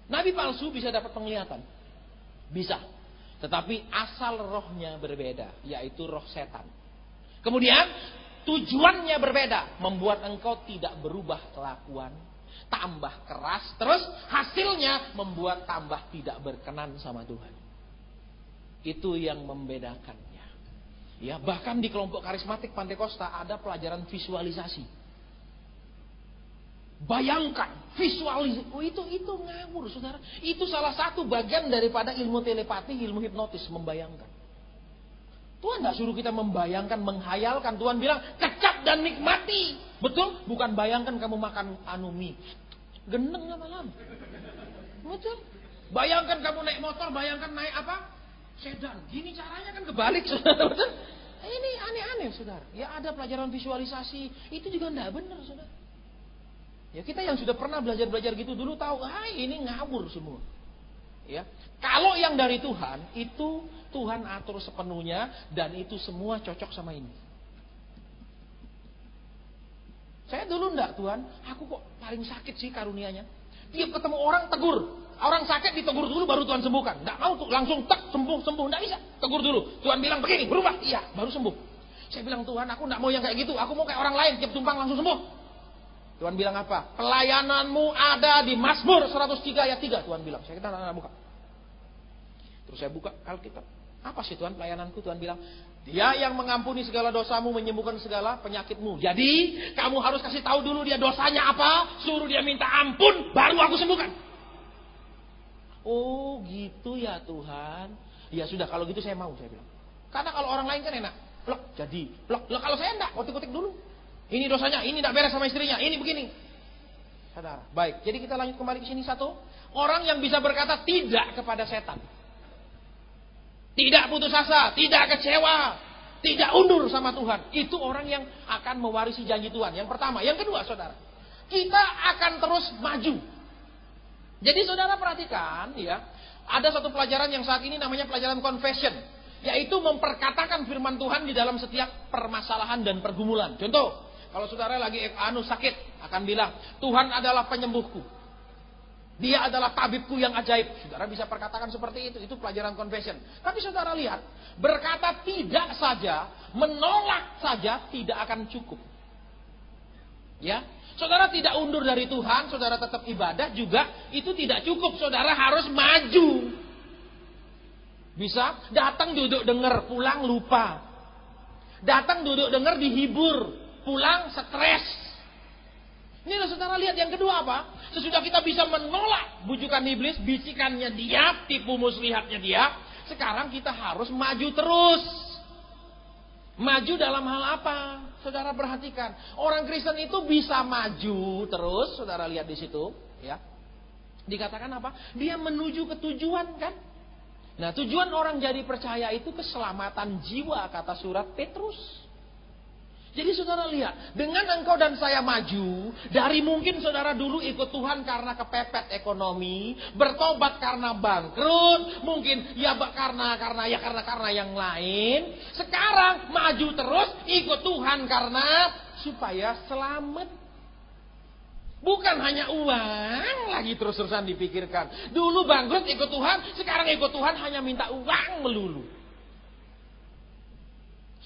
nabi palsu bisa dapat penglihatan. Bisa. Tetapi asal rohnya berbeda, yaitu roh setan. Kemudian tujuannya berbeda, membuat engkau tidak berubah kelakuan, tambah keras, terus hasilnya membuat tambah tidak berkenan sama Tuhan. Itu yang membedakannya. Ya, bahkan di kelompok karismatik Pantekosta ada pelajaran visualisasi. Bayangkan, visualisasi. Oh, itu ngawur, saudara. Itu salah satu bagian daripada ilmu telepati, ilmu hipnotis, membayangkan. Tuhan tidak suruh kita membayangkan, menghayalkan. Tuhan bilang, kecap dan nikmati. Betul? Bukan bayangkan kamu makan mie. Geneng lama-lama. Betul? Bayangkan kamu naik motor, bayangkan naik apa? Sedan. Gini caranya kan kebalik, saudara. Betul? Ini aneh-aneh, saudara. Ya ada pelajaran visualisasi. Itu juga tidak benar, saudara. Ya kita yang sudah pernah belajar gitu dulu tahu, ini ngawur semua. Ya, kalau yang dari Tuhan itu Tuhan atur sepenuhnya dan itu semua cocok sama ini. Saya dulu enggak, Tuhan, aku kok paling sakit sih karunianya. Tiap ketemu orang tegur. Orang sakit ditegur dulu baru Tuhan sembuhkan. Enggak mau tuh langsung sembuh, enggak bisa. Tegur dulu. Tuhan bilang begini, berubah. Iya, baru sembuh. Saya bilang, Tuhan, aku enggak mau yang kayak gitu. Aku mau kayak orang lain, tiap tumpang langsung sembuh. Tuhan bilang apa? Pelayananmu ada di Mazmur 103 ayat 3. Tuhan bilang. Saya kita buka. Terus saya buka Alkitab. Apa sih Tuhan pelayananku? Tuhan bilang, Dia yang mengampuni segala dosamu, menyembuhkan segala penyakitmu. Jadi, kamu harus kasih tahu dulu dia dosanya apa, suruh dia minta ampun, baru aku sembuhkan. Oh, gitu ya Tuhan. Ya sudah, kalau gitu saya mau, saya bilang. Karena kalau orang lain kan enak. Plok, jadi. Plok, kalau saya enggak, kotik-kotik dulu. Ini dosanya, ini enggak beres sama istrinya, ini begini. Saudara, baik. Jadi kita lanjut kembali ke sini satu. Orang yang bisa berkata tidak kepada setan. Tidak putus asa, tidak kecewa, tidak undur sama Tuhan. Itu orang yang akan mewarisi janji Tuhan. Yang pertama. Yang kedua, saudara, kita akan terus maju. Jadi saudara perhatikan, ya, ada satu pelajaran yang saat ini namanya pelajaran confession, yaitu memperkatakan firman Tuhan di dalam setiap permasalahan dan pergumulan. Contoh, kalau saudara lagi sakit, akan bilang, Tuhan adalah penyembuhku. Dia adalah tabibku yang ajaib. Saudara bisa perkatakan seperti itu. Itu pelajaran confession. Tapi saudara lihat, berkata tidak saja, menolak saja tidak akan cukup. Ya, saudara tidak undur dari Tuhan, saudara tetap ibadah juga, itu tidak cukup. Saudara harus maju. Bisa datang duduk dengar, pulang lupa. Datang duduk dengar dihibur, pulang stres. Ini saudara lihat yang kedua apa? Sesudah kita bisa menolak bujukan iblis, bisikannya dia, tipu muslihatnya dia, sekarang kita harus maju terus. Maju dalam hal apa? Saudara perhatikan, orang Kristen itu bisa maju terus, saudara lihat di situ, ya. Dikatakan apa? Dia menuju ke tujuan, kan? Nah, tujuan orang jadi percaya itu keselamatan jiwa, kata surat Petrus. Jadi saudara lihat, dengan engkau dan saya maju, dari mungkin saudara dulu ikut Tuhan karena kepepet ekonomi, bertobat karena bangkrut, mungkin ya karena yang lain. Sekarang maju terus ikut Tuhan karena supaya selamat. Bukan hanya uang lagi terus-terusan dipikirkan. Dulu bangkrut ikut Tuhan, sekarang ikut Tuhan hanya minta uang melulu.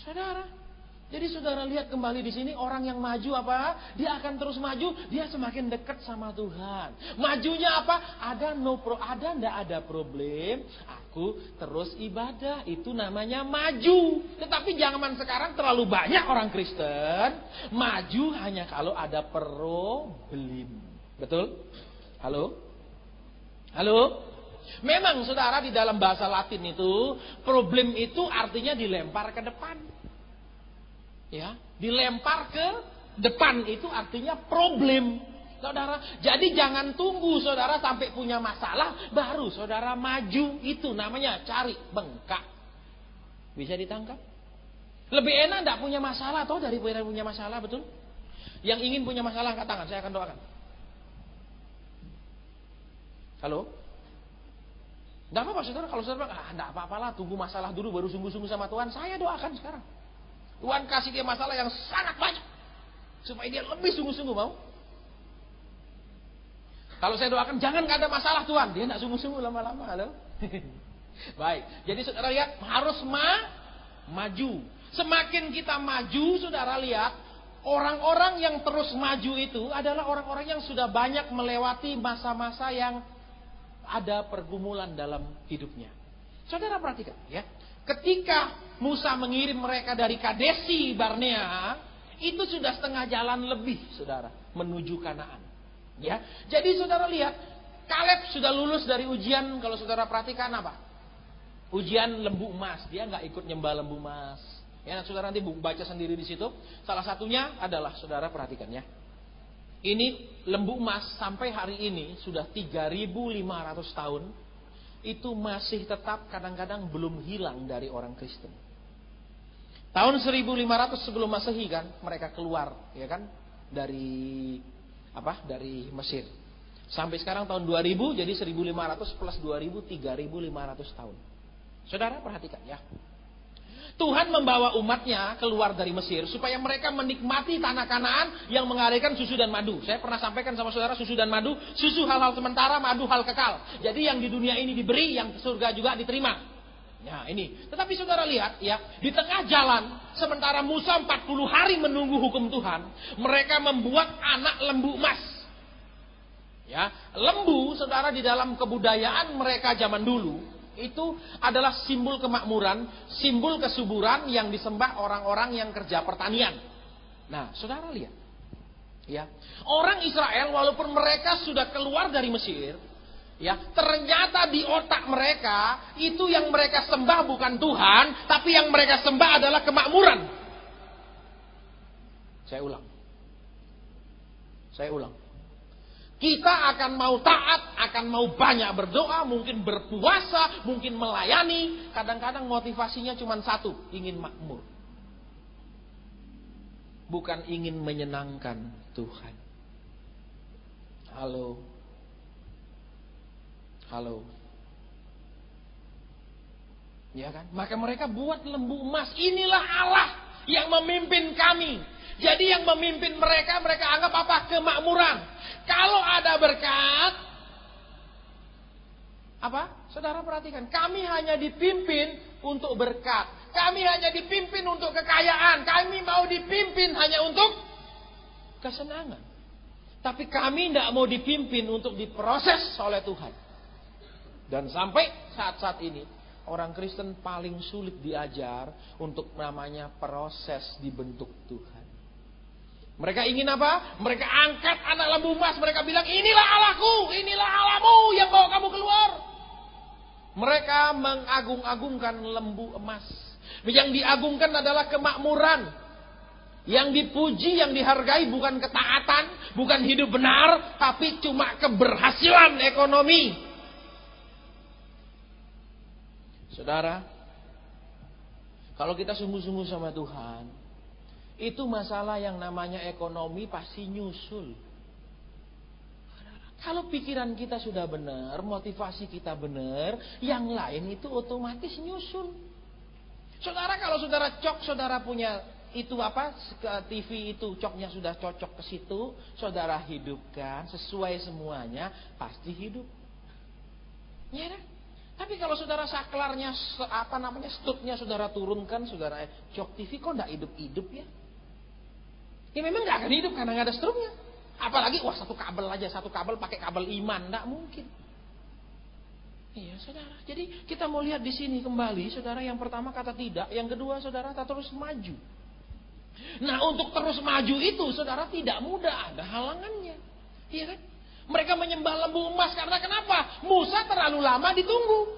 Saudara, jadi saudara lihat kembali di sini, orang yang maju apa? Dia akan terus maju, dia semakin dekat sama Tuhan. Majunya apa? Ada ndak ada problem, aku terus ibadah, itu namanya maju. Tetapi zaman sekarang terlalu banyak orang Kristen maju hanya kalau ada problem. Betul? Halo? Halo? Memang saudara di dalam bahasa Latin itu, problem itu artinya dilempar ke depan. Ya, dilempar ke depan itu artinya problem, saudara. Jadi jangan tunggu saudara sampai punya masalah baru saudara maju. Itu namanya cari bengkak. Bisa ditangkap? Lebih enak tidak punya masalah atau daripada punya masalah, betul? Yang ingin punya masalah angkat tangan, saya akan doakan. Halo? Tidak apa-apa saudara, kalau saudara bilang, tidak apa-apalah, tunggu masalah dulu baru sungguh-sungguh sama Tuhan. Saya doakan sekarang. Tuhan kasih dia masalah yang sangat banyak. Supaya dia lebih sungguh-sungguh, mau? Kalau saya doakan, jangan gak ada masalah Tuhan. Dia tidak sungguh-sungguh lama-lama. Baik, jadi saudara lihat, harus maju. Semakin kita maju, saudara lihat, orang-orang yang terus maju itu adalah orang-orang yang sudah banyak melewati masa-masa yang ada pergumulan dalam hidupnya. Saudara perhatikan ya. Ketika Musa mengirim mereka dari Kadesi Barnea, itu sudah setengah jalan lebih, saudara, menuju Kanaan. Ya. Jadi saudara lihat, Kaleb sudah lulus dari ujian, kalau saudara perhatikan apa? Ujian lembu emas. Dia nggak ikut nyembah lembu emas. Ya, saudara nanti baca sendiri di situ. Salah satunya adalah, saudara perhatikan ya. Ini lembu emas sampai hari ini sudah 3.500 tahun. Itu masih tetap kadang-kadang belum hilang dari orang Kristen. Tahun 1500 sebelum Masehi kan, mereka keluar ya kan dari Mesir. Sampai sekarang tahun 2000, jadi 1500 plus 2000, 3.500 tahun. Saudara perhatikan ya. Tuhan membawa umatnya keluar dari Mesir supaya mereka menikmati tanah Kanaan yang mengalirkan susu dan madu. Saya pernah sampaikan sama saudara, susu dan madu, susu hal-hal sementara, madu hal kekal. Jadi yang di dunia ini diberi, yang surga juga diterima. Nah ini, tetapi saudara lihat ya, di tengah jalan, sementara Musa 40 hari menunggu hukum Tuhan, mereka membuat anak lembu emas. Ya, lembu saudara di dalam kebudayaan mereka zaman dulu, itu adalah simbol kemakmuran, simbol kesuburan yang disembah orang-orang yang kerja pertanian. Nah, saudara lihat. Ya, orang Israel walaupun mereka sudah keluar dari Mesir, ya, ternyata di otak mereka itu yang mereka sembah bukan Tuhan, tapi yang mereka sembah adalah kemakmuran. Saya ulang. Kita akan mau taat, akan mau banyak berdoa, mungkin berpuasa, mungkin melayani. Kadang-kadang motivasinya cuma satu, ingin makmur. Bukan ingin menyenangkan Tuhan. Halo. Ya kan? Maka mereka buat lembu emas. Inilah Allah yang memimpin kami. Jadi yang memimpin mereka anggap apa? Kemakmuran. Kalau ada berkat, apa? Saudara perhatikan, kami hanya dipimpin untuk berkat. Kami hanya dipimpin untuk kekayaan. Kami mau dipimpin hanya untuk kesenangan. Tapi kami tidak mau dipimpin untuk diproses oleh Tuhan. Dan sampai saat-saat ini, orang Kristen paling sulit diajar untuk namanya proses dibentuk Tuhan. Mereka ingin apa? Mereka angkat anak lembu emas. Mereka bilang, inilah Allahku, inilah Allahmu yang bawa kamu keluar. Mereka mengagung-agungkan lembu emas. Yang diagungkan adalah kemakmuran. Yang dipuji, yang dihargai bukan ketaatan, bukan hidup benar, tapi cuma keberhasilan ekonomi. Saudara, kalau kita sungguh-sungguh sama Tuhan, itu masalah yang namanya ekonomi pasti nyusul. Kalau pikiran kita sudah benar, motivasi kita benar, yang lain itu otomatis nyusul. Saudara, kalau saudara saudara punya itu apa, ke TV itu coknya sudah cocok ke situ, saudara hidupkan sesuai semuanya, pasti hidup. Ya kan? Tapi kalau saudara saklarnya stupnya saudara turunkan, saudara cok TV kok enggak hidup-hidup ya? Ya memang nggak akan hidup karena nggak ada strumnya. Apalagi satu kabel pakai kabel iman, nggak mungkin. Iya saudara. Jadi kita mau lihat di sini kembali, saudara, yang pertama kata tidak, yang kedua saudara tak terus maju. Nah untuk terus maju itu saudara tidak mudah, ada halangannya, iya kan? Mereka menyembah lembu emas karena kenapa? Musa terlalu lama ditunggu.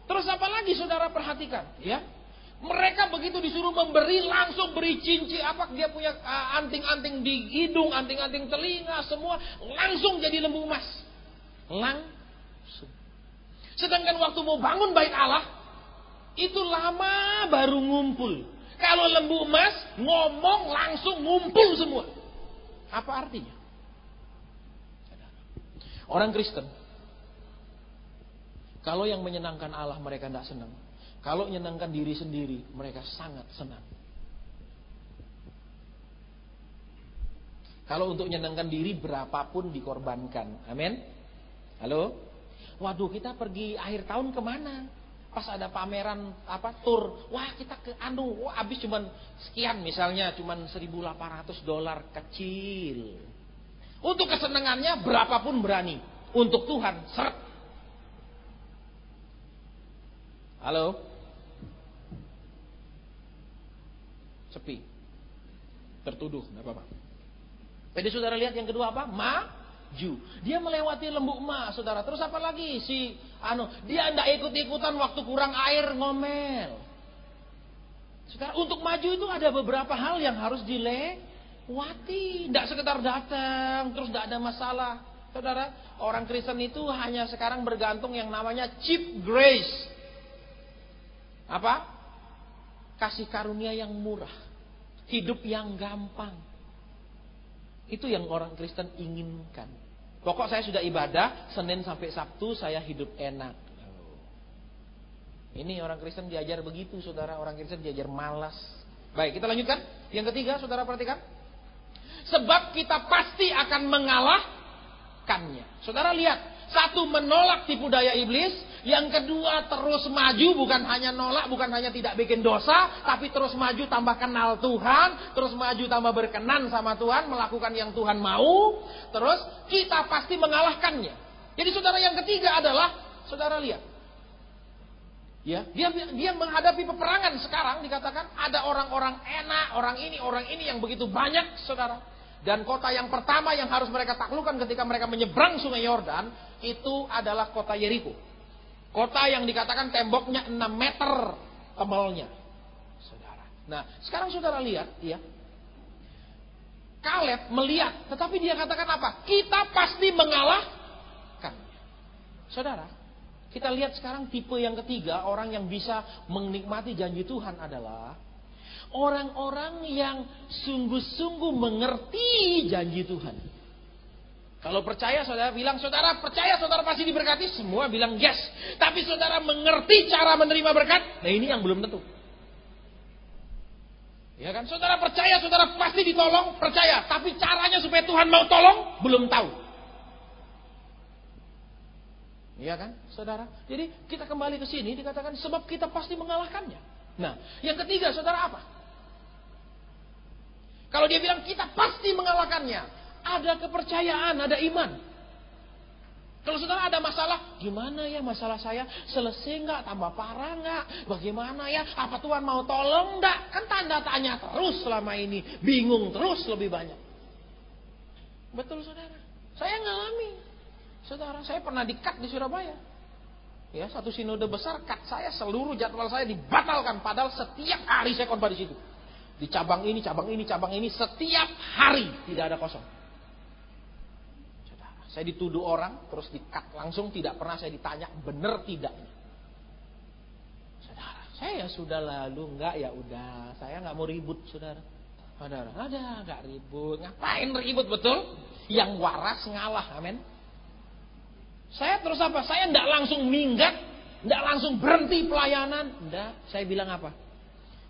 Terus apa lagi saudara perhatikan, ya? Mereka begitu disuruh memberi, langsung beri cincin, dia punya anting-anting di hidung, anting-anting telinga, semua langsung jadi lembu emas. Langsung. Sedangkan waktu mau bangun bait Allah, itu lama baru ngumpul. Kalau lembu emas ngomong langsung ngumpul semua. Apa artinya? Orang Kristen Kalau yang menyenangkan Allah mereka tidak senang. Kalau menyenangkan diri sendiri mereka sangat senang. Kalau untuk menyenangkan diri berapapun dikorbankan. Amin. Halo. Waduh, kita pergi akhir tahun kemana? Pas ada pameran tur. Wah, kita ke habis cuman sekian, misalnya cuman $1.800 kecil. Untuk kesenangannya berapapun berani. Untuk Tuhan seret. Halo. Sepi. Tertuduh, enggak apa-apa. Jadi saudara lihat yang kedua apa? Maju. Dia melewati Lembu Emas, saudara. Terus apa lagi? Dia enggak ikut-ikutan waktu kurang air ngomel. Saudara, untuk maju itu ada beberapa hal yang harus dilewati. Enggak sekedar datang terus enggak ada masalah. Saudara, orang Kristen itu hanya sekarang bergantung yang namanya cheap grace. Apa? Kasih karunia yang murah. Hidup yang gampang. Itu yang orang Kristen inginkan. Pokok saya sudah ibadah Senin sampai Sabtu, saya hidup enak. Ini orang Kristen diajar begitu, saudara. Orang Kristen diajar malas. Baik, kita lanjutkan. Yang ketiga, saudara perhatikan. Sebab kita pasti akan mengalahkannya. Saudara lihat. Satu, menolak tipu daya iblis. Yang kedua, terus maju. Bukan hanya nolak, bukan hanya tidak bikin dosa, tapi terus maju tambah kenal Tuhan. Terus maju tambah berkenan sama Tuhan, melakukan yang Tuhan mau. Terus kita pasti mengalahkannya. Jadi saudara, yang ketiga adalah, saudara lihat, ya, dia menghadapi peperangan sekarang. Dikatakan ada orang-orang enak, orang ini yang begitu banyak, saudara. Dan kota yang pertama yang harus mereka taklukkan ketika mereka menyeberang sungai Yordan, itu adalah kota Yeriko. Kota yang dikatakan temboknya 6 meter tebalnya, saudara. Nah, sekarang saudara lihat, ya, Kaleb melihat, tetapi dia katakan apa? Kita pasti mengalahkan. Saudara, kita lihat sekarang tipe yang ketiga, orang yang bisa menikmati janji Tuhan adalah orang-orang yang sungguh-sungguh mengerti janji Tuhan. Kalau percaya, saudara bilang, saudara percaya, saudara pasti diberkati. Semua bilang yes. Tapi saudara mengerti cara menerima berkat. Nah, ini yang belum tentu. Ya kan? Saudara percaya, saudara pasti ditolong. Percaya. Tapi caranya supaya Tuhan mau tolong, belum tahu. Iya kan, saudara? Jadi kita kembali ke sini, dikatakan sebab kita pasti mengalahkannya. Nah, yang ketiga, saudara apa? Kalau dia bilang kita pasti mengalahkannya, ada kepercayaan, ada iman. Kalau saudara ada masalah, gimana ya masalah saya? Selesai nggak? Tambah parah nggak? Bagaimana ya? Apa Tuhan mau tolong nggak? Kan tanda tanya terus selama ini, bingung terus lebih banyak. Betul saudara, saya ngalami. Saudara, saya pernah di-cut di Surabaya. Ya, satu sinode besar, cut saya, seluruh jadwal saya dibatalkan. Padahal setiap hari saya khotbah di situ. Di cabang ini, setiap hari tidak ada kosong. Saudara, saya dituduh orang, terus di-cut langsung, tidak pernah saya ditanya benar tidaknya. Saudara, saya sudah lalu, enggak ya udah, saya enggak mau ribut, saudara. Saudara, enggak ribut, ngapain ribut, betul? Yang waras ngalah, amin. Saya terus apa? Saya enggak langsung minggat, enggak langsung berhenti pelayanan, enggak. Saya bilang apa?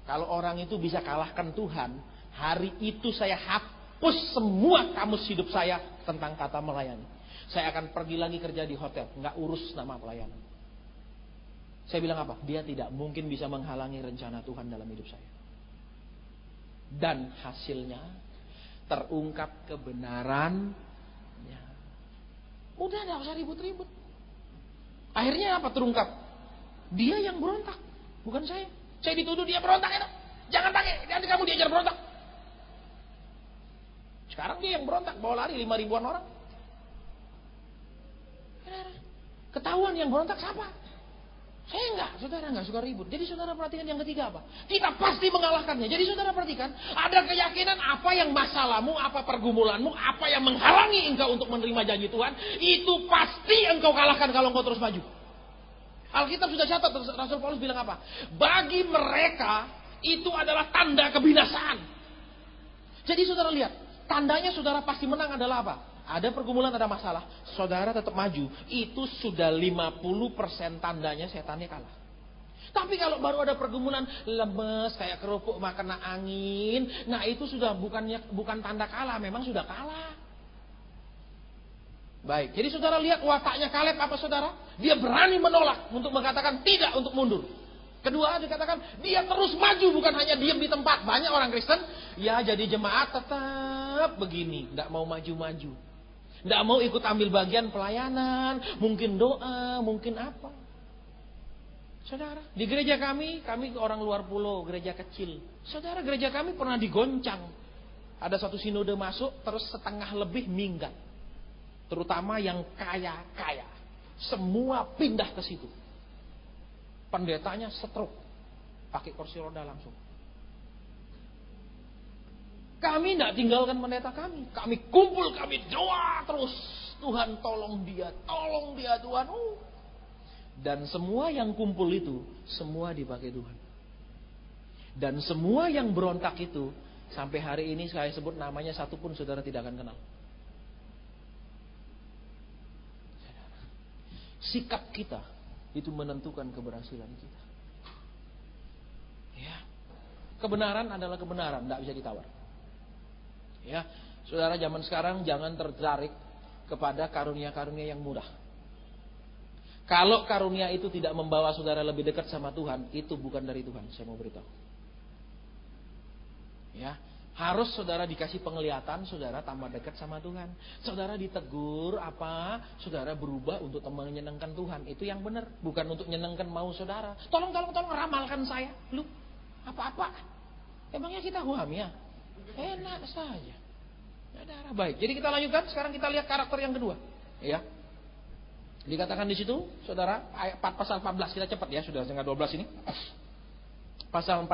Kalau orang itu bisa kalahkan Tuhan, hari itu saya hapus semua kamus hidup saya tentang kata melayani. Saya akan pergi lagi kerja di hotel, enggak urus nama pelayanan. Saya bilang apa? Dia tidak mungkin bisa menghalangi rencana Tuhan dalam hidup saya. Dan hasilnya terungkap kebenarannya. Udah enggak usah ribut-ribut. Akhirnya apa terungkap? Dia yang berontak, bukan saya. Saya dituduh dia berontak itu. Jangan pakai, nanti kamu diajar berontak. Sekarang dia yang berontak, bawa lari 5.000-an orang. Ketahuan yang berontak siapa? Saya enggak, saudara enggak suka ribut. Jadi saudara perhatikan yang ketiga apa? Kita pasti mengalahkannya. Jadi saudara perhatikan, ada keyakinan apa yang masalahmu, apa pergumulanmu, apa yang menghalangi engkau untuk menerima janji Tuhan, itu pasti engkau kalahkan kalau engkau terus maju. Alkitab sudah catat, Rasul Paulus bilang apa? Bagi mereka itu adalah tanda kebinasaan. Jadi saudara lihat, tandanya saudara pasti menang adalah apa? Ada pergumulan, ada masalah, saudara tetap maju. Itu sudah 50% tandanya setannya kalah. Tapi kalau baru ada pergumulan, lemes kayak kerupuk kena angin, nah itu sudah bukan tanda kalah, memang sudah kalah. Baik, jadi saudara lihat wataknya Kaleb apa saudara? Dia berani menolak untuk mengatakan tidak untuk mundur. Kedua dikatakan dia terus maju, bukan hanya diam di tempat. Banyak orang Kristen ya jadi jemaat tetap begini, tidak mau maju-maju, tidak mau ikut ambil bagian pelayanan, mungkin doa, mungkin apa. Saudara, di gereja kami orang luar pulau, gereja kecil. Saudara, gereja kami pernah digoncang. Ada satu sinode masuk, terus setengah lebih minggat. Terutama yang kaya-kaya. Semua pindah ke situ. Pendetanya stroke, pakai kursi roda langsung. Kami tidak tinggalkan pendeta kami. Kami kumpul, kami doa terus. Tuhan tolong dia Tuhan. Dan semua yang kumpul itu, semua dipakai Tuhan. Dan semua yang berontak itu, sampai hari ini saya sebut namanya satu pun saudara tidak akan kenal. Sikap kita itu menentukan keberhasilan kita. Ya. Kebenaran adalah kebenaran, tidak bisa ditawar. Ya, saudara zaman sekarang jangan tertarik kepada karunia-karunia yang murah. Kalau karunia itu tidak membawa saudara lebih dekat sama Tuhan, itu bukan dari Tuhan, saya mau beritahu. Ya, harus saudara dikasih penglihatan, saudara tambah dekat sama Tuhan. Saudara ditegur apa, saudara berubah untuk menyenangkan Tuhan. Itu yang benar, bukan untuk menyenangkan mau saudara. Tolong ramalkan saya. Lu, apa-apa? Emangnya kita ya? Enak saja. Saudara, baik. Jadi kita lanjutkan, sekarang kita lihat karakter yang kedua. Ya. Dikatakan di situ, saudara, ayat pasal 14, kita cepat ya, sudah setengah 12 ini. Pasal 14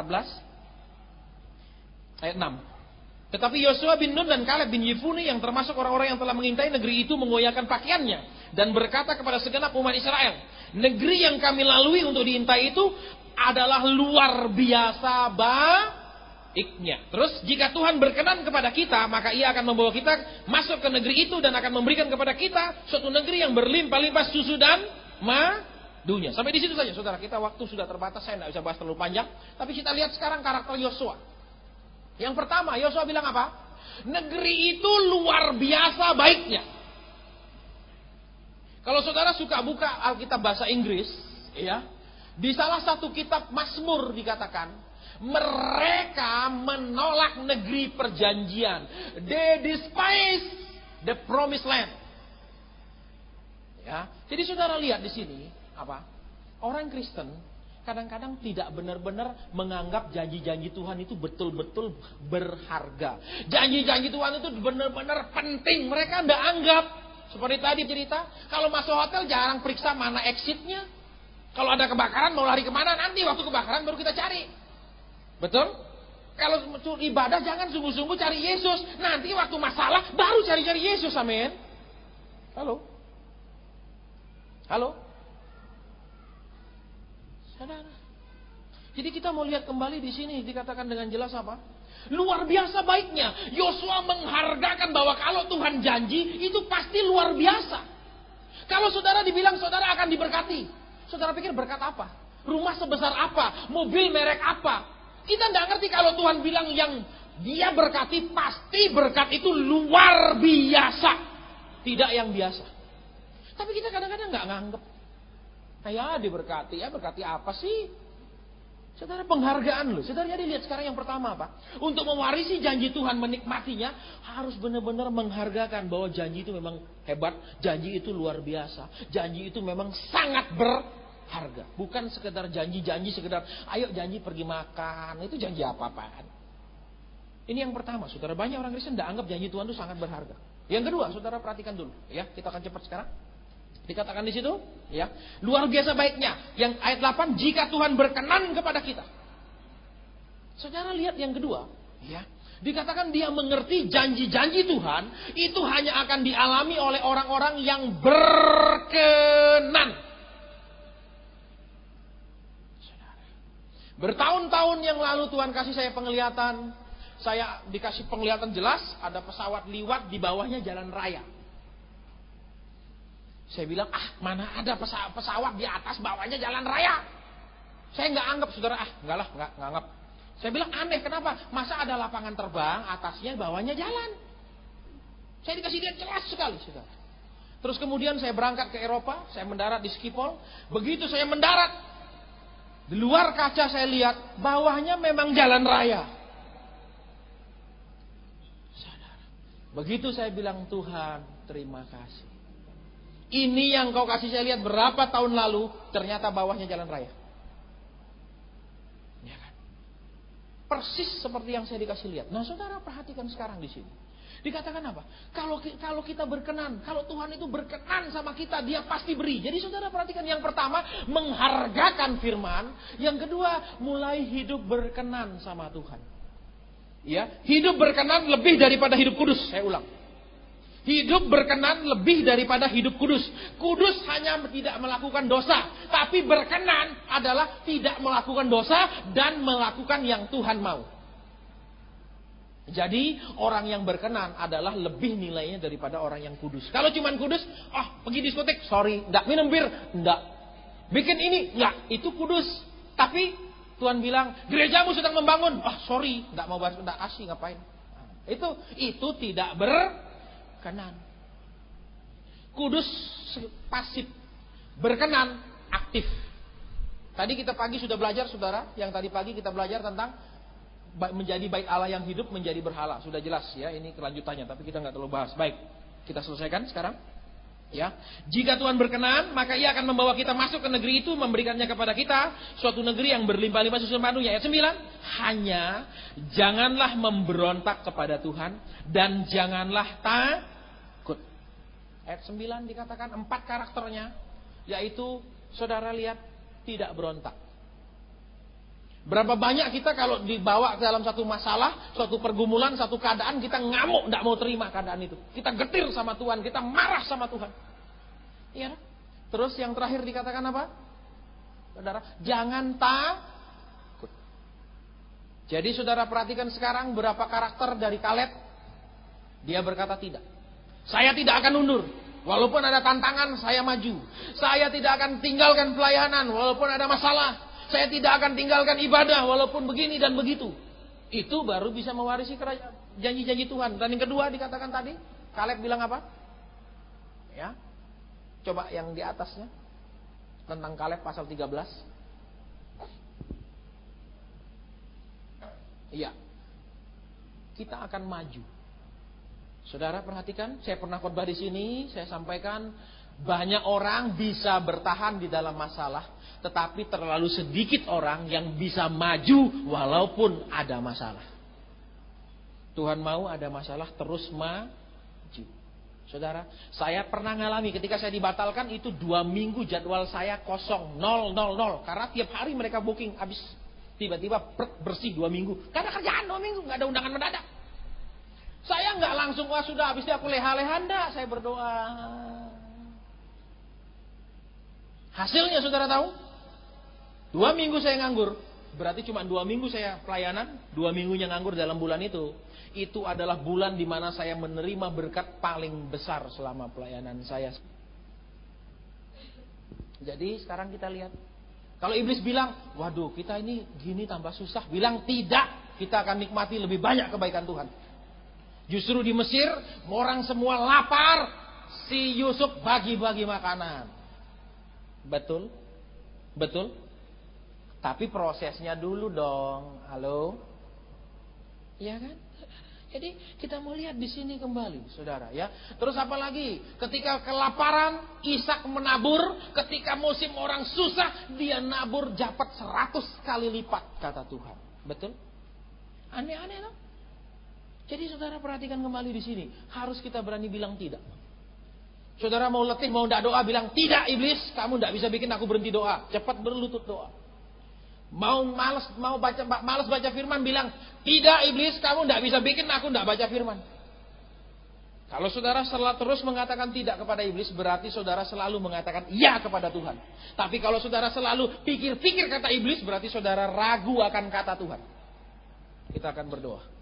ayat 6. Tetapi Yosua bin Nun dan Kaleb bin Yefune yang termasuk orang-orang yang telah mengintai negeri itu mengoyakkan pakaiannya dan berkata kepada segenap umat Israel, negeri yang kami lalui untuk diintai itu adalah luar biasa baiknya. Terus jika Tuhan berkenan kepada kita, maka Ia akan membawa kita masuk ke negeri itu dan akan memberikan kepada kita suatu negeri yang berlimpah-limpah susu dan madunya. Sampai di situ saja, saudara. Kita waktu sudah terbatas, saya tidak bisa bahas terlalu panjang. Tapi kita lihat sekarang karakter Yosua. Yang pertama, Yosua bilang apa? Negeri itu luar biasa baiknya. Kalau saudara suka buka Alkitab bahasa Inggris, ya, di salah satu kitab Mazmur dikatakan, mereka menolak negeri perjanjian. They despise the promised land. Ya, jadi saudara lihat di sini apa? Orang Kristen kadang-kadang tidak benar-benar menganggap janji-janji Tuhan itu betul-betul berharga. Janji-janji Tuhan itu benar-benar penting. Mereka tidak anggap. Seperti tadi cerita, kalau masuk hotel jarang periksa mana exitnya. Kalau ada kebakaran mau lari kemana, nanti waktu kebakaran baru kita cari. Betul? Kalau ibadah jangan sungguh-sungguh cari Yesus. Nanti waktu masalah baru cari-cari Yesus. Amin. Halo? Saudara. Jadi kita mau lihat kembali di sini dikatakan dengan jelas apa? Luar biasa baiknya. Yosua menghargakan bahwa kalau Tuhan janji itu pasti luar biasa. Kalau saudara dibilang saudara akan diberkati, saudara pikir berkat apa? Rumah sebesar apa? Mobil merek apa? Kita tidak ngerti kalau Tuhan bilang yang Dia berkati pasti berkat itu luar biasa, tidak yang biasa. Tapi kita kadang-kadang nggak nganggep. Ya diberkati, ya berkati apa sih? Saudara, penghargaan loh. Saudara, jadi lihat sekarang yang pertama apa? Untuk mewarisi janji Tuhan, menikmatinya, harus benar-benar menghargakan bahwa janji itu memang hebat, janji itu luar biasa, janji itu memang sangat berharga. Bukan sekedar janji-janji sekedar, ayo janji pergi makan, itu janji apa-apaan. Ini yang pertama, saudara. Banyak orang Kristen tidak anggap janji Tuhan itu sangat berharga. Yang kedua, saudara perhatikan dulu, ya. Kita akan cepat sekarang. Dikatakan di situ, ya, luar biasa baiknya. Yang ayat 8, jika Tuhan berkenan kepada kita. Saudara lihat yang kedua, ya. Dikatakan dia mengerti janji-janji Tuhan itu hanya akan dialami oleh orang-orang yang berkenan. Saudara, bertahun-tahun yang lalu Tuhan kasih saya penglihatan. Saya dikasih penglihatan jelas, ada pesawat liwat di bawahnya jalan raya. Saya bilang, mana ada pesawat di atas bawahnya jalan raya. Saya nggak anggap, saudara, nggak anggap. Saya bilang aneh, kenapa? Masa ada lapangan terbang, atasnya bawahnya jalan. Saya dikasih lihat jelas sekali, saudara. Terus kemudian saya berangkat ke Eropa, saya mendarat di Schiphol. Begitu saya mendarat, di luar kaca saya lihat, bawahnya memang jalan raya. Saudara, begitu saya bilang, Tuhan, terima kasih. Ini yang kau kasih saya lihat berapa tahun lalu, ternyata bawahnya jalan raya. Ya kan? Persis seperti yang saya dikasih lihat. Nah, saudara perhatikan sekarang di sini. Dikatakan apa? Kalau kita berkenan, kalau Tuhan itu berkenan sama kita, Dia pasti beri. Jadi saudara perhatikan, yang pertama menghargakan firman, yang kedua mulai hidup berkenan sama Tuhan. Ya, hidup berkenan lebih daripada hidup kudus. Saya ulang. Hidup berkenan lebih daripada hidup kudus. Kudus hanya tidak melakukan dosa, tapi berkenan adalah tidak melakukan dosa dan melakukan yang Tuhan mau. Jadi orang yang berkenan adalah lebih nilainya daripada orang yang kudus. Kalau cuman kudus, pergi diskotik, sorry, enggak minum bir, enggak. Bikin ini, enggak, itu kudus. Tapi Tuhan bilang, gerejamu sedang membangun, sorry, enggak mau bahas, enggak asih, ngapain. Itu tidak berkenan. Kudus pasif, berkenan aktif. Tadi kita pagi sudah belajar, saudara, yang tadi pagi kita belajar tentang menjadi bait Allah yang hidup menjadi berhala. Sudah jelas ya, ini kelanjutannya, tapi kita nggak terlalu bahas. Baik, kita selesaikan sekarang. Ya, jika Tuhan berkenan, maka Ia akan membawa kita masuk ke negeri itu, memberikannya kepada kita, suatu negeri yang berlimpah-limpah susu dan madunya. Ayat 9, hanya janganlah memberontak kepada Tuhan dan janganlah takut. Ayat 9 dikatakan 4 karakternya, yaitu saudara lihat, tidak berontak. Berapa banyak kita kalau dibawa ke dalam satu masalah, suatu pergumulan, satu keadaan, kita ngamuk, tidak mau terima keadaan itu. Kita getir sama Tuhan, kita marah sama Tuhan. Iya. Terus yang terakhir dikatakan apa? Saudara, jangan takut. Jadi saudara perhatikan sekarang berapa karakter dari Kaleb. Dia berkata tidak. Saya tidak akan undur. Walaupun ada tantangan, saya maju. Saya tidak akan tinggalkan pelayanan, walaupun ada masalah. Saya tidak akan tinggalkan ibadah walaupun begini dan begitu. Itu baru bisa mewarisi janji-janji Tuhan. Dan yang kedua dikatakan tadi, Kaleb bilang apa? Ya. Coba yang di atasnya. Tentang Kaleb pasal 13. Iya. Kita akan maju. Saudara perhatikan, saya pernah khotbah di sini, saya sampaikan banyak orang bisa bertahan di dalam masalah, tetapi terlalu sedikit orang yang bisa maju walaupun ada masalah. Tuhan mau ada masalah terus maju. Saudara, saya pernah ngalami ketika saya dibatalkan itu 2 minggu jadwal saya kosong, 0. Karena tiap hari mereka booking, habis tiba-tiba bersih 2 minggu. Karena kerjaan 2 minggu, gak ada undangan mendadak. Saya gak langsung, sudah habis itu aku leha-leha, enggak, saya berdoa. Hasilnya saudara tahu? 2 minggu saya nganggur. Berarti cuma 2 minggu saya pelayanan, 2 minggunya nganggur dalam bulan itu. Itu adalah bulan di mana saya menerima berkat paling besar selama pelayanan saya. Jadi sekarang kita lihat. Kalau iblis bilang, waduh kita ini gini tambah susah. Bilang tidak, kita akan nikmati lebih banyak kebaikan Tuhan. Justru di Mesir, orang semua lapar. Si Yusuf bagi-bagi makanan. Betul? Betul? Tapi prosesnya dulu dong. Halo? Iya kan? Jadi kita mau lihat di sini kembali, saudara ya. Terus apa lagi? Ketika kelaparan, Ishak menabur. Ketika musim orang susah, dia nabur dapat 100 kali lipat, kata Tuhan. Betul? Aneh-aneh loh. Jadi saudara perhatikan kembali di sini. Harus kita berani bilang tidak. Saudara mau letih, mau tidak doa, bilang tidak iblis, kamu tidak bisa bikin aku berhenti doa. Cepat berlutut doa. Mau malas baca firman, bilang tidak iblis, kamu tidak bisa bikin aku tidak baca firman. Kalau saudara terus mengatakan tidak kepada iblis, berarti saudara selalu mengatakan iya kepada Tuhan. Tapi kalau saudara selalu pikir-pikir kata iblis, berarti saudara ragu akan kata Tuhan. Kita akan berdoa.